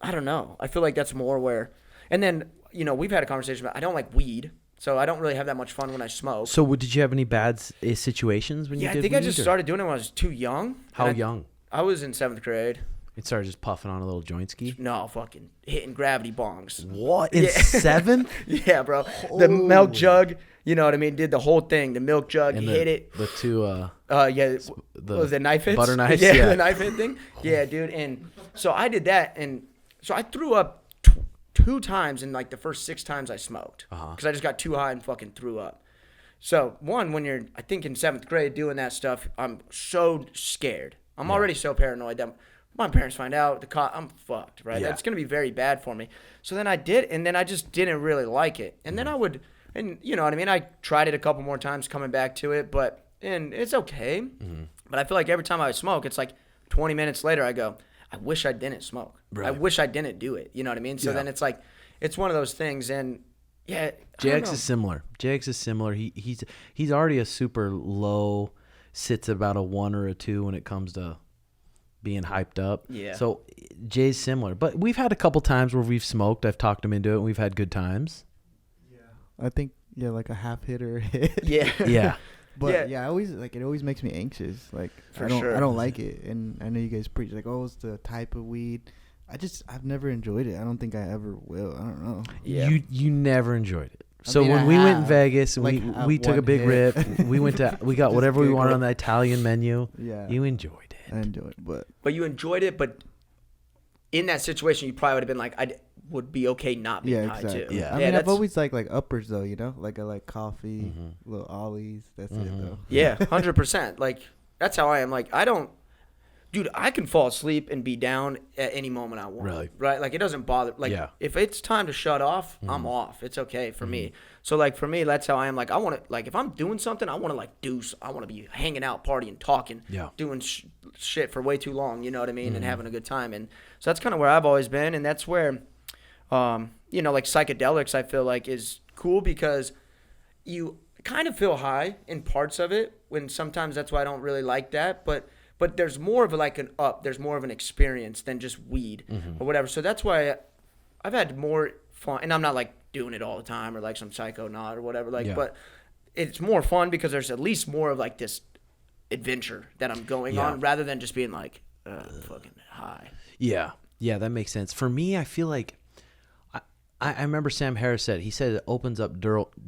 I don't know. I feel like that's more where, and then, we've had a conversation about, I don't like weed. So I don't really have that much fun when I smoke. So did you have any bad situations when you did I think weed, I just started doing it when I was too young. How young? I was in 7th grade. It started just puffing on a little joint ski? No, fucking hitting gravity bongs. What? In 7th? Yeah, bro. The milk jug, you know what I mean? Did the whole thing. The milk jug, and hit it. The two, what was it, knife hits? Butter knives? Yeah, the knife hit thing. Yeah, dude. And so I did that. And so I threw up 2 times in like the first 6 times I smoked. Because I just got too high and fucking threw up. So, one, when you're, I think in 7th grade doing that stuff, I'm so scared. I'm already so paranoid that my parents find out, I'm fucked, right? That's going to be very bad for me. So then I did, and then I just didn't really like it. And then I would, and you know what I mean? I tried it a couple more times coming back to it, and it's okay. But I feel like every time I smoke, it's like 20 minutes later I go, I wish I didn't smoke. Right. I wish I didn't do it. You know what I mean? So then it's like, it's one of those things, and JX is similar. JX is similar. He's already a super low, sits at about a 1 or a 2 when it comes to being hyped up. Yeah. So Jay's similar, but we've had a couple times where we've smoked. I've talked him into it, and we've had good times. Yeah, I think like a half hit or a hit. Yeah. But I always like, it always makes me anxious. Like I don't like it, and I know you guys preach like, oh, it's the type of weed. I've never enjoyed it. I don't think I ever will. I don't know. Yeah. You never enjoyed it. So when we went in Vegas and like we took a big rip, we got whatever we wanted on the Italian menu. Yeah. You enjoyed it. I enjoyed it, but you enjoyed it, but in that situation you probably would have been like, I would be okay not being high too. Yeah. I mean, I've always like uppers though, like I like coffee, little ollies. That's it though. Yeah, 100%. Like that's how I am. Like dude, I can fall asleep and be down at any moment I want. Really? Right? Like, it doesn't bother. Like, if it's time to shut off, I'm off. It's okay for me. So, like, for me, that's how I am. Like, I want to, like, if I'm doing something, I want to, like, I want to be hanging out, partying, talking, doing shit for way too long, you know what I mean, and having a good time. And so that's kind of where I've always been. And that's where, like, psychedelics, I feel like, is cool because you kind of feel high in parts of it, when sometimes that's why I don't really like that. But there's more of like there's more of an experience than just weed or whatever. So that's why I've had more fun, and I'm not like doing it all the time or like some psychonaut or whatever. But it's more fun because there's at least more of like this adventure that I'm going on rather than just being like fucking high. Yeah, that makes sense. For me, I feel like I remember Sam Harris he said it opens up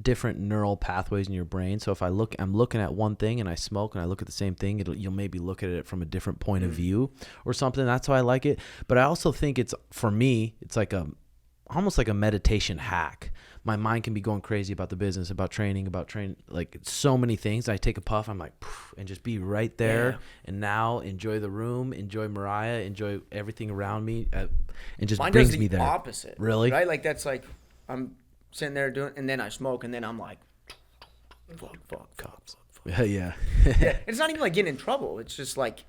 different neural pathways in your brain. So if I'm looking at one thing and I smoke and I look at the same thing, you'll maybe look at it from a different point of view or something. That's why I like it. But I also think for me, it's like almost like a meditation hack. My mind can be going crazy about the business, about training, like so many things. I take a puff, I'm like, and just be right there. Yeah. And now enjoy the room, enjoy Mariah, enjoy everything around me, and just Mine brings does me the there. Opposite. Really? Right? Like that's like I'm sitting there doing, and then I smoke, and then I'm like, fuck. Yeah. Yeah. It's not even like getting in trouble. It's just like,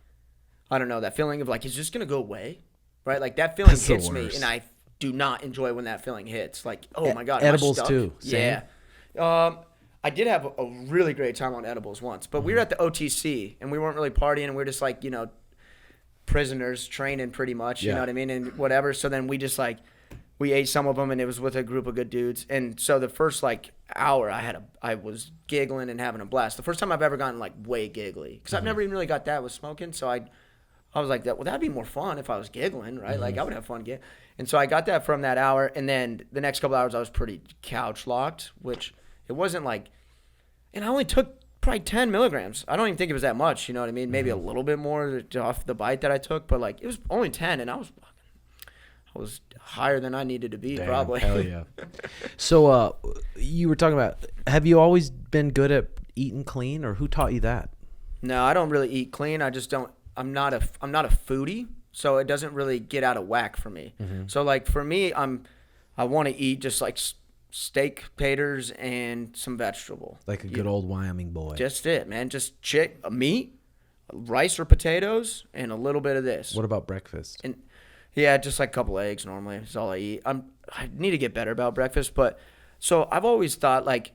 I don't know, that feeling of like, is this gonna go away? Right? Like that feeling hits me, and I do not enjoy when that feeling hits. Like, oh my God, edibles too. Same. Yeah. I did have a really great time on edibles once, but we were at the OTC and we weren't really partying, and we were just like, prisoners training pretty much, you know what I mean, and whatever. So then we just like, we ate some of them, and it was with a group of good dudes. And so the first like hour I was giggling and having a blast. The first time I've ever gotten like way giggly, because I've never even really got that with smoking. So I was like, that'd be more fun if I was giggling, right? Like I would have fun giggling. And so I got that from that hour, and then the next couple hours I was pretty couch locked, which it wasn't like, and I only took probably 10 milligrams. I don't even think it was that much, you know what I mean? Maybe a little bit more off the bite that I took, but like it was only 10, and I was higher than I needed to be. Damn, probably. Hell yeah. So you were talking about, have you always been good at eating clean, or who taught you that? No, I don't really eat clean. I just don't. I'm not a foodie. So it doesn't really get out of whack for me. So like for me, I want to eat just like steak, taters, and some vegetable. Like a good old Wyoming boy. Just it, man. Just meat, rice or potatoes, and a little bit of this. What about breakfast? And yeah, just like a couple eggs normally is all I eat. I need to get better about breakfast, but so I've always thought like,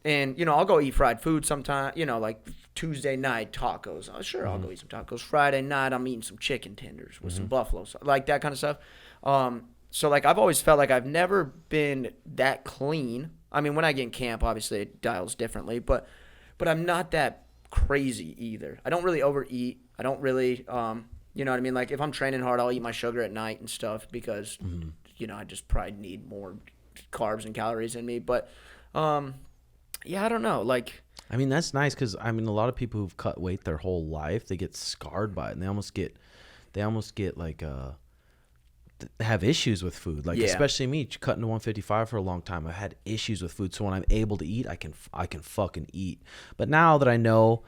and I'll go eat fried food sometime. Like Tuesday night tacos. Oh, sure, I'll go eat some tacos. Friday night I'm eating some chicken tenders with some buffalo, like that kind of stuff. So like I've always felt like I've never been that clean. I mean, when I get in camp, obviously it dials differently, but I'm not that crazy either. I don't really overeat. I don't really, you know what I mean? Like if I'm training hard, I'll eat my sugar at night and stuff because, I just probably need more carbs and calories in me. But, yeah, I don't know. Like, I mean, that's nice because, I mean, a lot of people who've cut weight their whole life, they get scarred by it, and they almost get like, have issues with food. Like, especially me, cutting to 155 for a long time, I've had issues with food. So when I'm able to eat, I can fucking eat. But now that I know,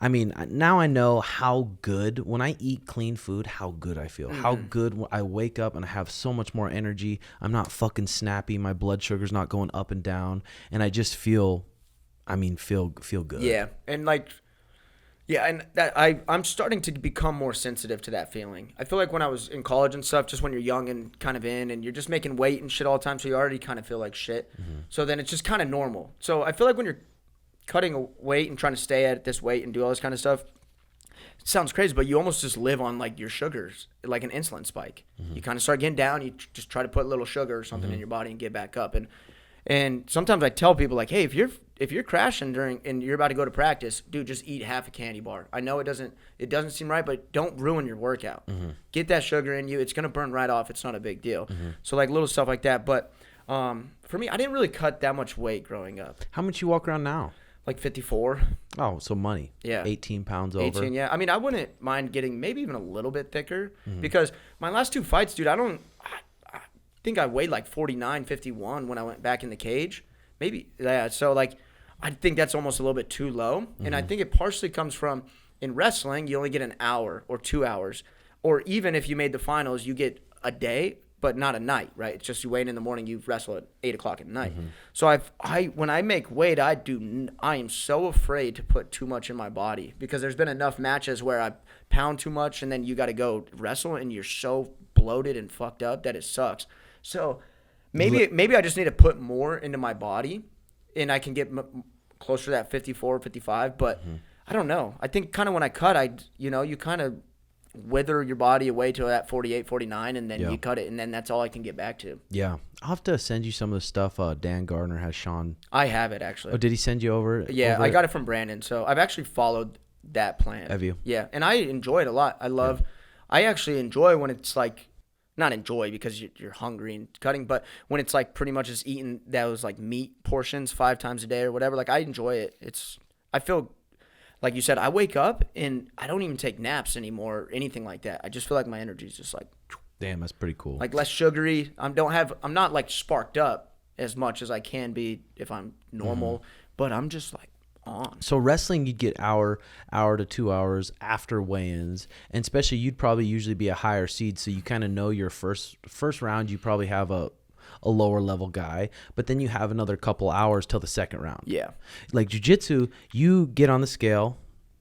now I know how good, when I eat clean food, how good I feel. How good I wake up and I have so much more energy. I'm not fucking snappy. My blood sugar's not going up and down. And I just feel good. Yeah. And like, yeah, and that I'm starting to become more sensitive to that feeling. I feel like when I was in college and stuff, just when you're young and kind of and you're just making weight and shit all the time, so you already kind of feel like shit. So then it's just kind of normal. So I feel like when you're cutting a weight and trying to stay at this weight and do all this kind of stuff, it sounds crazy, but you almost just live on like your sugars, like an insulin spike. You kind of start getting down, you just try to put a little sugar or something in your body and get back up. And sometimes I tell people like, hey, if you're crashing and you're about to go to practice, dude, just eat half a candy bar. I know it doesn't seem right, but don't ruin your workout. Get that sugar in you. It's gonna burn right off. It's not a big deal. So like little stuff like that. But for me, I didn't really cut that much weight growing up. How much you walk around now? Like 54. Oh, so money. Yeah. 18 pounds over. 18, yeah. I mean, I wouldn't mind getting maybe even a little bit thicker because my last two fights, dude, I think I weighed like 49, 51 when I went back in the cage. Maybe, yeah. So like, I think that's almost a little bit too low. And I think it partially comes from in wrestling, you only get an hour or 2 hours. Or even if you made the finals, you get a day, but not a night, right? It's just you weigh in the morning, you wrestle at 8 o'clock at night. So when I make weight, I am so afraid to put too much in my body because there's been enough matches where I pound too much and then you got to go wrestle and you're so bloated and fucked up that it sucks. So maybe I just need to put more into my body and I can get closer to that 54, 55. But I don't know. I think kind of when I cut, you kind of wither your body away to that 48, 49, and then you cut it, and then that's all I can get back to. Yeah. I'll have to send you some of the stuff Dan Gardner has Sean. I have it, actually. Oh, did he send you over? Yeah, I got it from Brandon. So I've actually followed that plan. Have you? Yeah, and I enjoy it a lot. I actually enjoy when it's like not enjoy because you're hungry and cutting, but when it's like pretty much just eating those like meat portions 5 times a day or whatever, like I enjoy it. I feel like you said, I wake up and I don't even take naps anymore or anything like that. I just feel like my energy is just like, damn, that's pretty cool. like less sugary. I'm not like sparked up as much as I can be if I'm normal, but I'm just like on. So wrestling, you'd get hour to 2 hours after weigh-ins, and especially you'd probably usually be a higher seed, so you kind of know your first round. You probably have a lower level guy, but then you have another couple hours till the second round. Yeah, like jiu-jitsu, you get on the scale.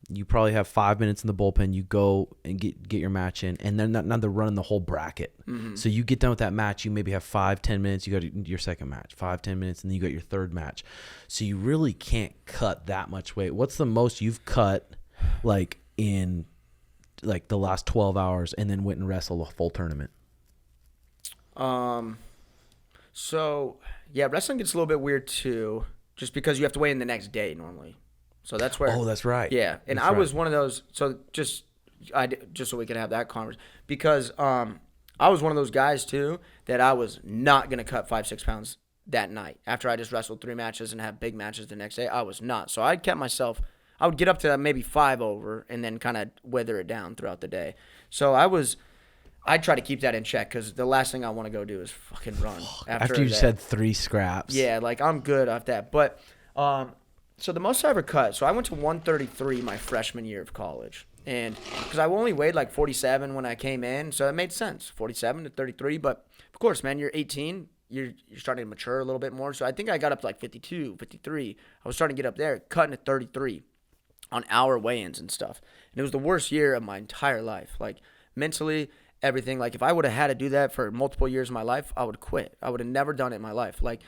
You probably have 5 minutes in the bullpen. You go and get your match in, and then now they're running the whole bracket. So you get done with that match. You maybe have 5-10 minutes. You got your second match, 5-10 minutes, and then you got your third match. So you really can't cut that much weight. What's the most you've cut, like in like the last 12 hours, and then went and wrestled a full tournament? So yeah, wrestling gets a little bit weird too, just because you have to weigh in the next day normally. So that's where. Oh, that's right. Yeah, and I was one of those. So just so we could have that conversation, because I was one of those guys too that I was not gonna cut 5-6 pounds that night after I just wrestled 3 matches and have big matches the next day. I was not. So I kept myself. I would get up to maybe 5 over and then kind of weather it down throughout the day. So I try to keep that in check, because the last thing I want to go do is fucking run after you said 3 scraps. Yeah, like I'm good off that, but. So the most I ever cut, so I went to 133 my freshman year of college. And because I only weighed like 47 when I came in, so it made sense, 47 to 33. But of course, man, you're 18, you're starting to mature a little bit more. So I think I got up to like 52, 53. I was starting to get up there, cutting at 33 on hour weigh-ins and stuff. And it was the worst year of my entire life. Like mentally, everything. Like if I would have had to do that for multiple years of my life, I would quit. I would have never done it in my life. Like,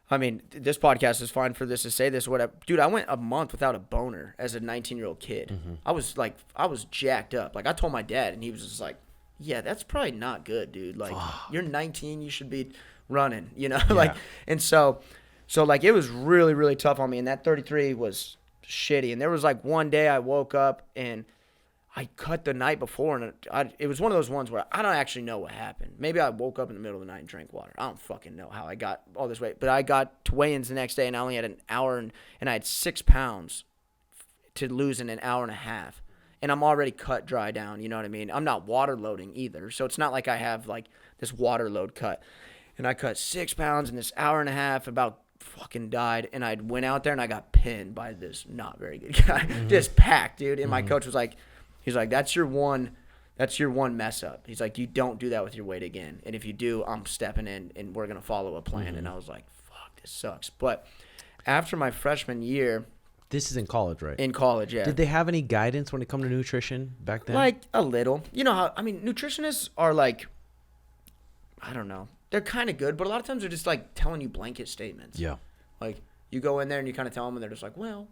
I mean, this podcast is fine for this to say this or whatever. Dude, I went a month without a boner as a 19-year-old kid. I was jacked up. Like, I told my dad, and he was just like, yeah, that's probably not good, dude. Like, you're 19, you should be running, you know? Yeah. Like, and so, like, it was really, really tough on me, and that 33 was shitty. And there was, like, one day I woke up, and I cut the night before, and it was one of those ones where I don't actually know what happened. Maybe I woke up in the middle of the night and drank water. I don't fucking know how I got all this weight. But I got to weigh-ins the next day, and I only had an hour, and I had 6 pounds to lose in an hour and a half. And I'm already cut dry down, you know what I mean? I'm not water loading either, so it's not like I have, like, this water load cut. And I cut 6 pounds in this hour and a half, about fucking died, and I went out there, and I got pinned by this not very good guy. Just packed, dude. And my coach was like, he's like, that's your one mess up. He's like, you don't do that with your weight again. And if you do, I'm stepping in and we're going to follow a plan. And I was like, fuck, this sucks. But after my freshman year. This is in college, right? In college, yeah. Did they have any guidance when it come to nutrition back then? Like, a little. You know how, I mean, nutritionists are like, I don't know. They're kind of good, but a lot of times they're just like telling you blanket statements. Yeah. Like, you go in there and you kind of tell them and they're just like, well,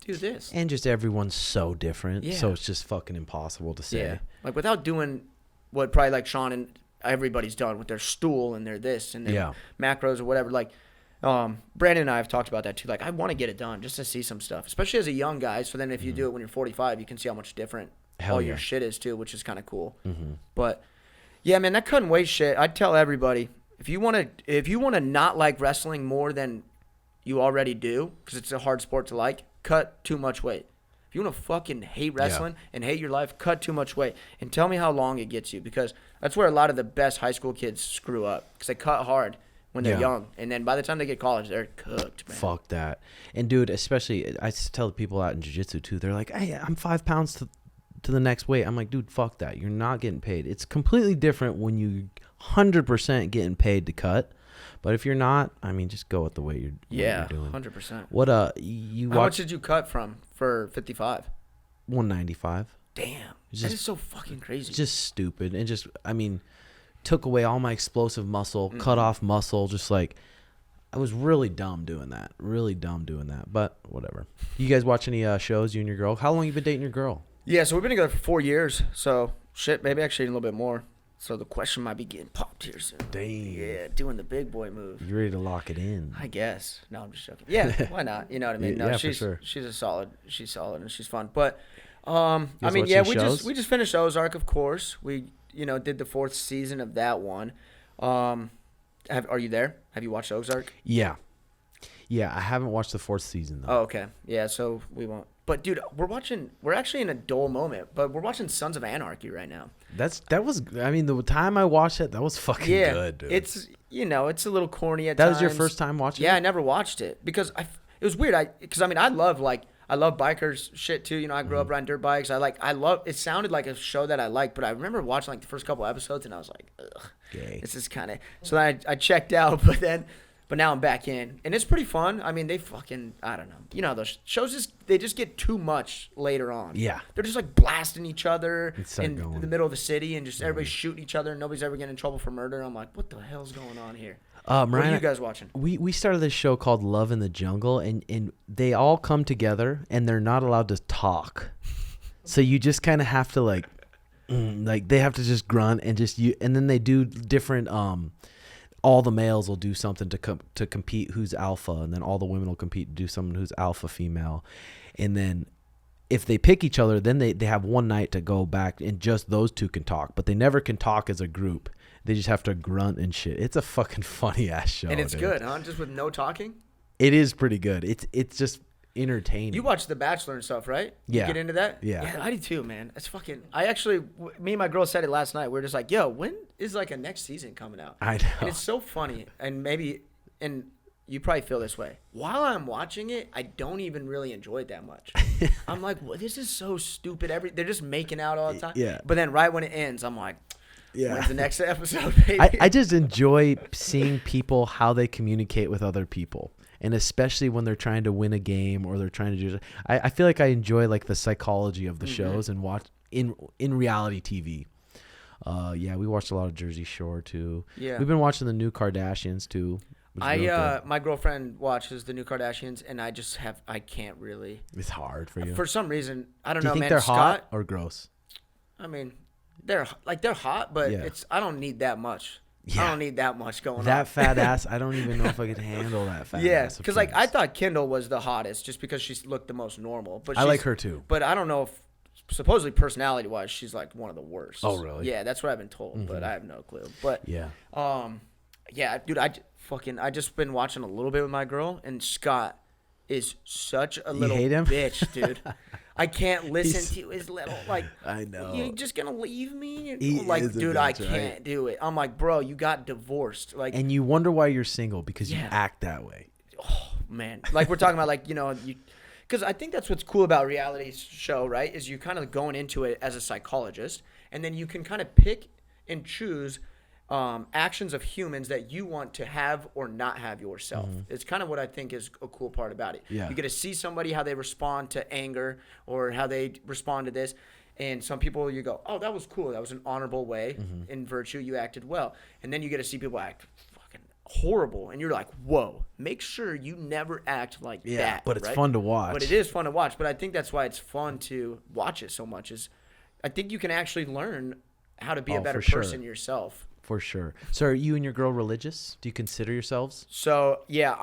do this. And just everyone's so different, so it's just fucking impossible to say. Yeah. Like, without doing what probably like Sean and everybody's done with their stool and their this and their macros or whatever. Like, Brandon and I have talked about that too. Like, I want to get it done just to see some stuff, especially as a young guy. So then if you do it when you're 45, you can see how much different your shit is too, which is kind of cool. But yeah, man, that cutting weight shit, I'd tell everybody, if you want to not like wrestling more than you already do, because it's a hard sport to like, cut too much weight. If you want to fucking hate wrestling and hate your life, cut too much weight. And tell me how long it gets you, because that's where a lot of the best high school kids screw up, because they cut hard when they're young. And then by the time they get college, they're cooked, man. Fuck that. And, dude, especially, I tell the people out in jiu-jitsu, too, they're like, hey, I'm 5 pounds to the next weight. I'm like, dude, fuck that. You're not getting paid. It's completely different when you 100% getting paid to cut. But if you're not, I mean, just go with the way you're doing. 100%. What How much did you cut for 55? 195. Damn, that is so fucking crazy. Just stupid, and just, I mean, took away all my explosive muscle, cut off muscle. Just like, I was really dumb doing that. But whatever. You guys watch any shows? You and your girl? How long you been dating your girl? Yeah, so we've been together for 4 years. So shit, maybe actually a little bit more. So the question might be getting popped here soon. Dang. Yeah, doing the big boy move. You ready to lock it in? I guess. No, I'm just joking. Yeah, why not? You know what I mean? No, for sure. She's solid and she's fun. But I mean, yeah, we just finished Ozark, of course. We did the 4th season of that one. Are you there? Have you watched Ozark? Yeah. Yeah, I haven't watched the 4th season, though. Oh, okay. Yeah, so we won't. But, dude, we're actually in a dull moment, but we're watching Sons of Anarchy right now. The time I watched it, that was fucking good, dude. It's, it's a little corny at times. That was your first time watching it? Yeah, I never watched it because it was weird. I love bikers shit too. I grew up riding dirt bikes. It sounded like a show that I liked, but I remember watching like the first couple episodes and I was like, ugh, this is kind of, so then I checked out, but now I'm back in and it's pretty fun. I mean, they fucking, I don't know. Those shows they just get too much later on. Yeah. They're just like blasting each other in going. the middle of the city and just everybody's shooting each other and nobody's ever getting in trouble for murder. I'm like, what the hell's going on here? Mariah, what are you guys watching? We started this show called Love in the Jungle, and they all come together, and they're not allowed to talk. So you just kind of have to like they have to just grunt and and then they do different. All the males will do something to compete who's alpha, and then all the women will compete to do someone who's alpha female, and then if they pick each other, then they have one night to go back, and just those two can talk, but they never can talk as a group. They just have to grunt and shit. It's a fucking funny ass show. And it's good, huh? Just with no talking? It is pretty good. It's just entertaining. You watch The Bachelor and stuff, right? Yeah. You get into that? Yeah. I do too, man. It's fucking, me and my girl said it last night. We were just like, yo, when is like a next season coming out? I know. And it's so funny. And you probably feel this way. While I'm watching it, I don't even really enjoy it that much. I'm like, well, this is so stupid. They're just making out all the time. Yeah. But then right when it ends, I'm like, yeah. When's the next episode, baby? I just enjoy seeing people, how they communicate with other people. And especially when they're trying to win a game or they're trying to do, I feel like I enjoy like the psychology of the shows and watch in reality TV. We watched a lot of Jersey Shore too. Yeah. We've been watching the new Kardashians too. My girlfriend watches the new Kardashians and I can't really. It's hard for you. For some reason, I don't do know, you think man. they're Scott, hot or gross? I mean, they're hot, but I don't need that much. Yeah. I don't need that much going on. That fat ass, I don't even know if I could handle that fat ass. Yeah, because like I thought Kendall was the hottest just because she looked the most normal. But I like her too. But I don't know if supposedly personality-wise, she's like one of the worst. Oh, really? Yeah, that's what I've been told, but I have no clue. But dude, I just been watching a little bit with my girl, and Scott is such a little bitch, dude. I can't listen to his little I know. You're just gonna leave me? Dude, I can't do it. I'm like, bro, you got divorced. And you wonder why you're single because you act that way. Oh man, like we're talking about, because I think that's what's cool about reality show, right? Is you kind of going into it as a psychologist, and then you can kind of pick and choose actions of humans that you want to have or not have yourself. It's kind of what I think is a cool part about it. Yeah. You get to see somebody, how they respond to anger or how they respond to this. And some people you go, oh, that was cool. That was an honorable way. In virtue, you acted well. And then you get to see people act fucking horrible. And you're like, whoa, make sure you never act like that. But it's fun to watch. But it is fun to watch. But I think that's why it's fun to watch it so much is I think you can actually learn how to be a better person yourself. For sure. So are you and your girl religious? Do you consider yourselves? So, yeah,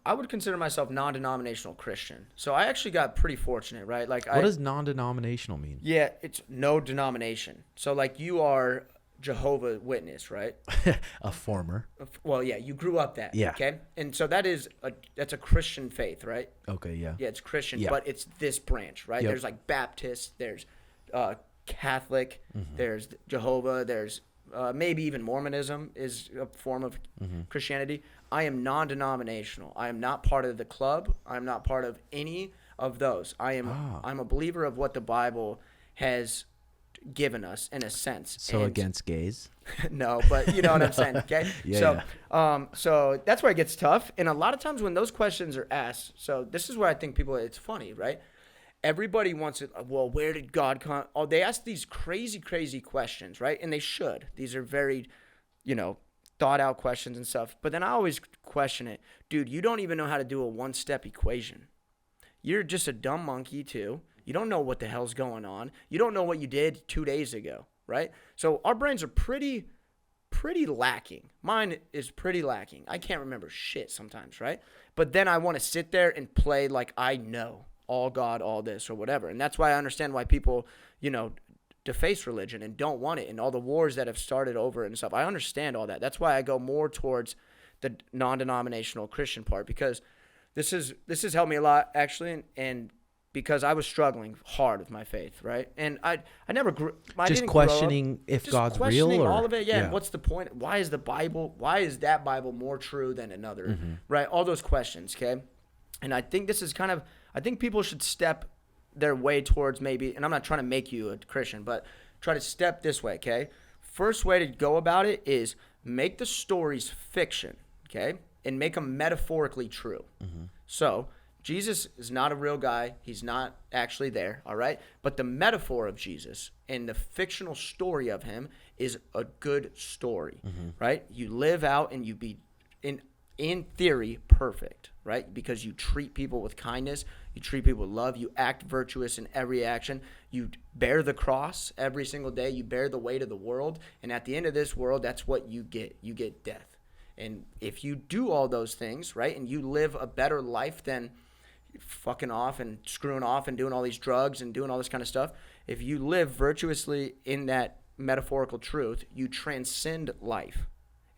I would consider myself non-denominational Christian. So I actually got pretty fortunate, right? What does non-denominational mean? Yeah, it's no denomination. So, like, you are Jehovah's Witness, right? A former. Well, yeah, you grew up that. Yeah. Okay? And so that's a Christian faith, right? Okay, yeah. Yeah, it's Christian, Yeah. but it's this branch, right? Yep. There's, like, Baptist, there's Catholic, there's Jehovah, there's maybe even Mormonism is a form of Christianity. I am non-denominational. I am not part of the club. I'm not part of any of those. I'm a believer of what the Bible has given us in a sense. So against gays? No, but you know what I'm saying, okay? So that's where it gets tough. And a lot of times when those questions are asked, so this is where I think it's funny, right? Everybody wants it. Well, where did God come? Oh, they ask these crazy, crazy questions, right? And they should. These are very, thought out questions and stuff. But then I always question it. Dude, you don't even know how to do a one-step equation. You're just a dumb monkey, too. You don't know what the hell's going on. You don't know what you did 2 days ago, right? So our brains are pretty lacking. Mine is pretty lacking. I can't remember shit sometimes, right? But then I want to sit there and play like I know. All God, all this, or whatever. And that's why I understand why people, deface religion and don't want it, and all the wars that have started over it and stuff. I understand all that. That's why I go more towards the non-denominational Christian part, because this has helped me a lot, actually, and because I was struggling hard with my faith, right? And I never grew. I just didn't questioning grow up, if just God's questioning real, or all of it. Yeah. And what's the point? Why is that Bible more true than another? Mm-hmm. Right? All those questions. Okay. And I think this is I think people should step their way towards, maybe, and I'm not trying to make you a Christian, but try to step this way. Okay. First way to go about it is make the stories fiction. Okay. And make them metaphorically true. Mm-hmm. So Jesus is not a real guy. He's not actually there, all right? But the metaphor of Jesus and the fictional story of him is a good story, right? You live out and you be, in theory, perfect, right? Because you treat people with kindness. You treat people with love. You act virtuous in every action. You bear the cross every single day. You bear the weight of the world. And at the end of this world, that's what you get. You get death. And if you do all those things, right, and you live a better life than fucking off and screwing off and doing all these drugs and doing all this kind of stuff, if you live virtuously in that metaphorical truth, you transcend life.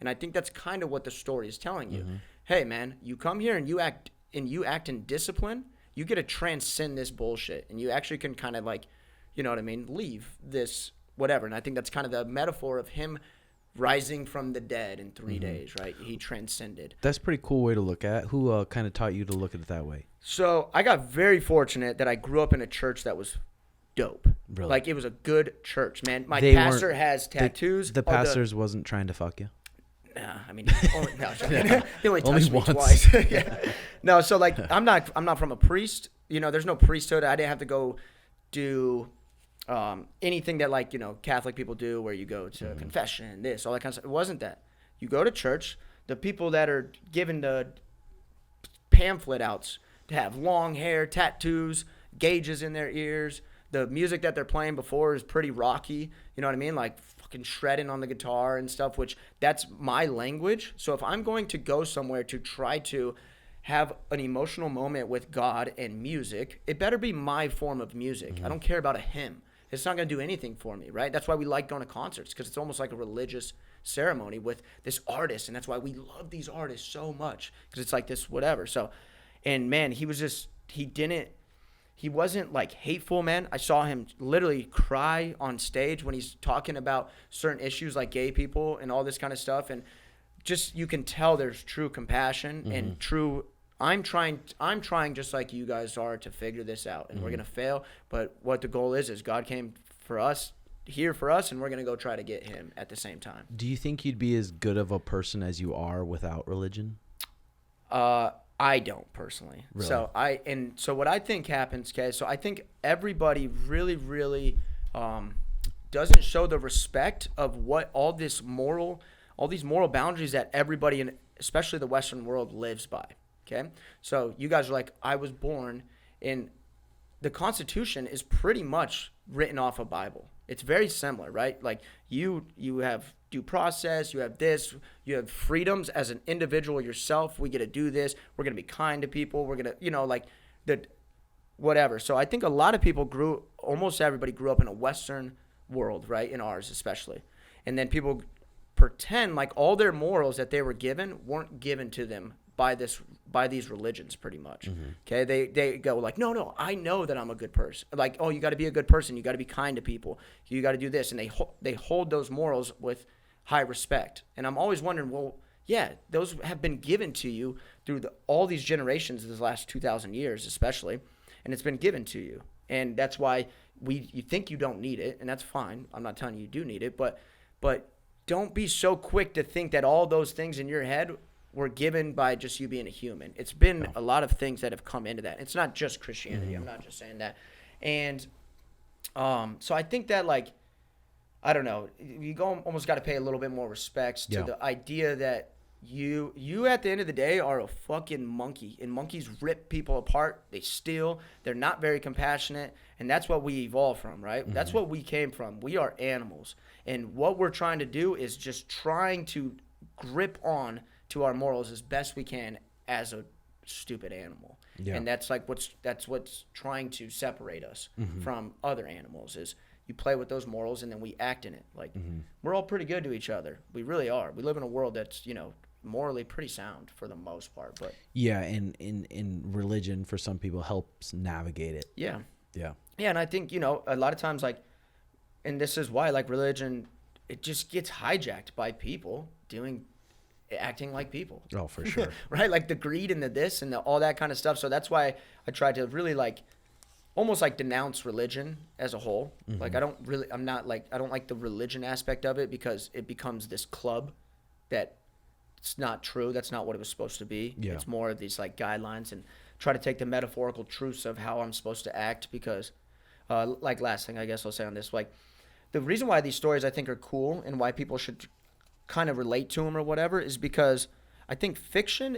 And I think that's kind of what the story is telling you. Hey, man, you come here and you act in discipline, you get to transcend this bullshit, and you actually can kind of, like, you know what I mean, leave this whatever. And I think that's kind of the metaphor of him rising from the dead in 3 days, right? He transcended. That's a pretty cool way to look at it. Who kind of taught you to look at it that way? So I got very fortunate that I grew up in a church that was dope. Really? Like, it was a good church, man. My pastor has tattoos. The pastors wasn't trying to fuck you? Nah, I mean, he only touched me twice. Yeah. No, so, like, I'm not from a priest. You know, there's no priesthood. I didn't have to go do anything that, like, you know, Catholic people do, where you go to confession, this, all that kind of stuff. It wasn't that. You go to church. The people that are given the pamphlet outs to have long hair, tattoos, gauges in their ears. The music that they're playing before is pretty rocky. You know what I mean? Like fucking shredding on the guitar and stuff, which that's my language. So if I'm going to go somewhere to try to have an emotional moment with God and music, it better be my form of music. I don't care about a hymn. It's not going to do anything for me, right? That's why we like going to concerts, because it's almost like a religious ceremony with this artist, and that's why we love these artists so much, because it's like this whatever. So, and man, he wasn't like hateful, man. I saw him literally cry on stage when he's talking about certain issues like gay people and all this kind of stuff, and just you can tell there's true compassion and true. I'm trying just like you guys are to figure this out, and we're gonna fail. But what the goal is God came for us, here for us, and we're gonna go try to get him at the same time. Do you think you'd be as good of a person as you are without religion? I don't personally. Really? So what I think happens, okay? So I think everybody really, really doesn't show the respect of what all these moral boundaries that everybody, in especially the Western world, lives by. Okay, so you guys are like, I was born in the Constitution is pretty much written off a Bible. It's very similar, right? Like you have due process, you have this, you have freedoms as an individual yourself. We get to do this. We're gonna be kind to people. We're gonna, you know, like the whatever. So I think a lot of people almost everybody grew up in a Western world, right? In ours especially, and then people pretend like all their morals that they were given weren't given to them by these religions, pretty much. Okay, they go like, no, I know that I'm a good person. Like, oh, you got to be a good person. You got to be kind to people. You got to do this, and they hold those morals with high respect. And I'm always wondering, well, yeah, those have been given to you through all these generations, these last 2,000 years, especially, and it's been given to you, and that's why you think you don't need it, and that's fine. I'm not telling you do need it, but don't be so quick to think that all those things in your head were given by just you being a human. It's been a lot of things that have come into that. It's not just Christianity. I'm not just saying that. And so I think that, like, I don't know, you almost got to pay a little bit more respects to the idea that you at the end of the day are a fucking monkey, and monkeys rip people apart. They steal. They're not very compassionate, and that's what we evolved from, right? That's what we came from. We are animals, and what we're trying to do is just trying to grip on to our morals as best we can as a stupid animal. And that's what's trying to separate us from other animals, is you play with those morals, and then we act in it. Like, Mm-hmm. we're all pretty good to each other. We really are. We live in a world that's, you know, morally pretty sound for the most part. But yeah, and in religion for some people helps navigate it. yeah. Yeah. Yeah, and I think, you know, a lot of times, like, and this is why, like, religion, it just gets hijacked by people acting like people. Oh, for sure. Right? Like the greed and the this and all that kind of stuff. So that's why I try to really, like, almost like denounce religion as a whole. Mm-hmm. Like, I don't like the religion aspect of it, because it becomes this club that it's not true. That's not what it was supposed to be. Yeah. It's more of these, like, guidelines, and try to take the metaphorical truths of how I'm supposed to act, because like, last thing I guess I'll say on this, like, the reason why these stories I think are cool and why people should kind of relate to them or whatever is because I think fiction,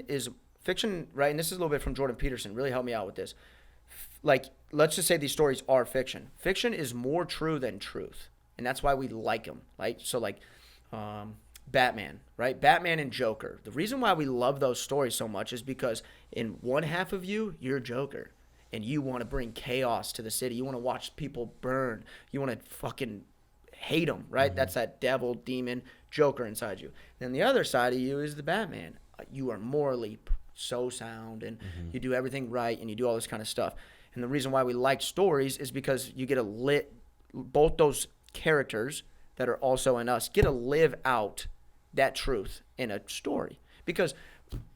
right? And this is a little bit from Jordan Peterson. Really helped me out with this. Like, let's just say these stories are fiction. Fiction is more true than truth, and that's why we like them. Like, so, like, Batman, right? Batman and Joker. The reason why we love those stories so much is because in one half of you, you're Joker, and you want to bring chaos to the city. You want to watch people burn. You want to fucking hate them, right? Mm-hmm. That's that devil, demon, Joker inside you. Then the other side of you is the Batman. You are morally so sound, and you do everything right, and you do all this kind of stuff. And the reason why we like stories is because you get to both those characters that are also in us get to live out that truth in a story. Because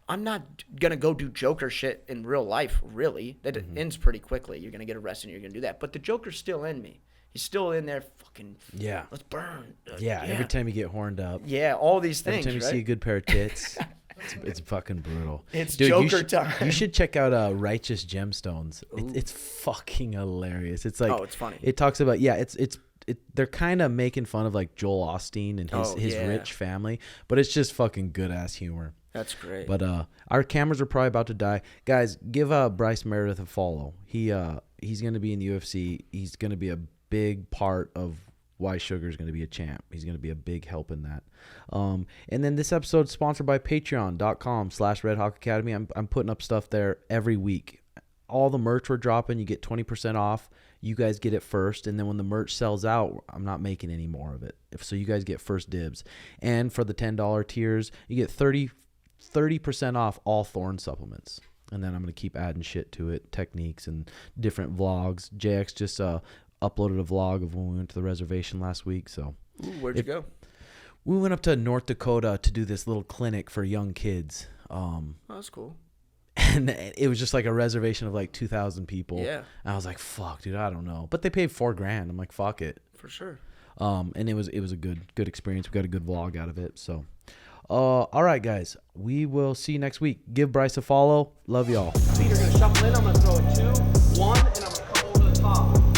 I'm not going to go do Joker shit in real life, really. That ends pretty quickly. You're going to get arrested and you're going to do that. But the Joker's still in me. He's still in there fucking, let's burn. Yeah, every time you get horned up. Yeah, all these things, every time you see a good pair of tits. It's fucking brutal. It's Dude, Joker time. You should check out Righteous Gemstones. It's fucking hilarious. It's like, oh, it's funny. It talks about, they're kind of making fun of, like, Joel Osteen and his rich family, but it's just fucking good ass humor. That's great. But our cameras are probably about to die. Guys, give Bryce Meredith a follow. He's going to be in the UFC. He's going to be a big part of why Sugar's going to be a champ. He's going to be a big help in that. And then this episode is sponsored by patreon.com/Redhawk Academy. I'm putting up stuff there every week. All the merch we're dropping, you get 20% off. You guys get it first. And then when the merch sells out, I'm not making any more of it. So you guys get first dibs. And for the $10 tiers, you get 30% off all Thorn supplements. And then I'm going to keep adding shit to it, techniques and different vlogs. JX just uploaded a vlog of when we went to the reservation last week. So where'd you go? We went up to North Dakota to do this little clinic for young kids. Oh, that's cool. And it was just like a reservation of like 2,000 people. Yeah. And I was like, fuck, dude, I don't know. But they paid $4,000. I'm like, fuck it. For sure. And it was a good experience. We got a good vlog out of it. So, all right, guys, we will see you next week. Give Bryce a follow. Love y'all. Feet are going to shuffle in. I'm going to throw a 2, 1, and I'm going to come over the top.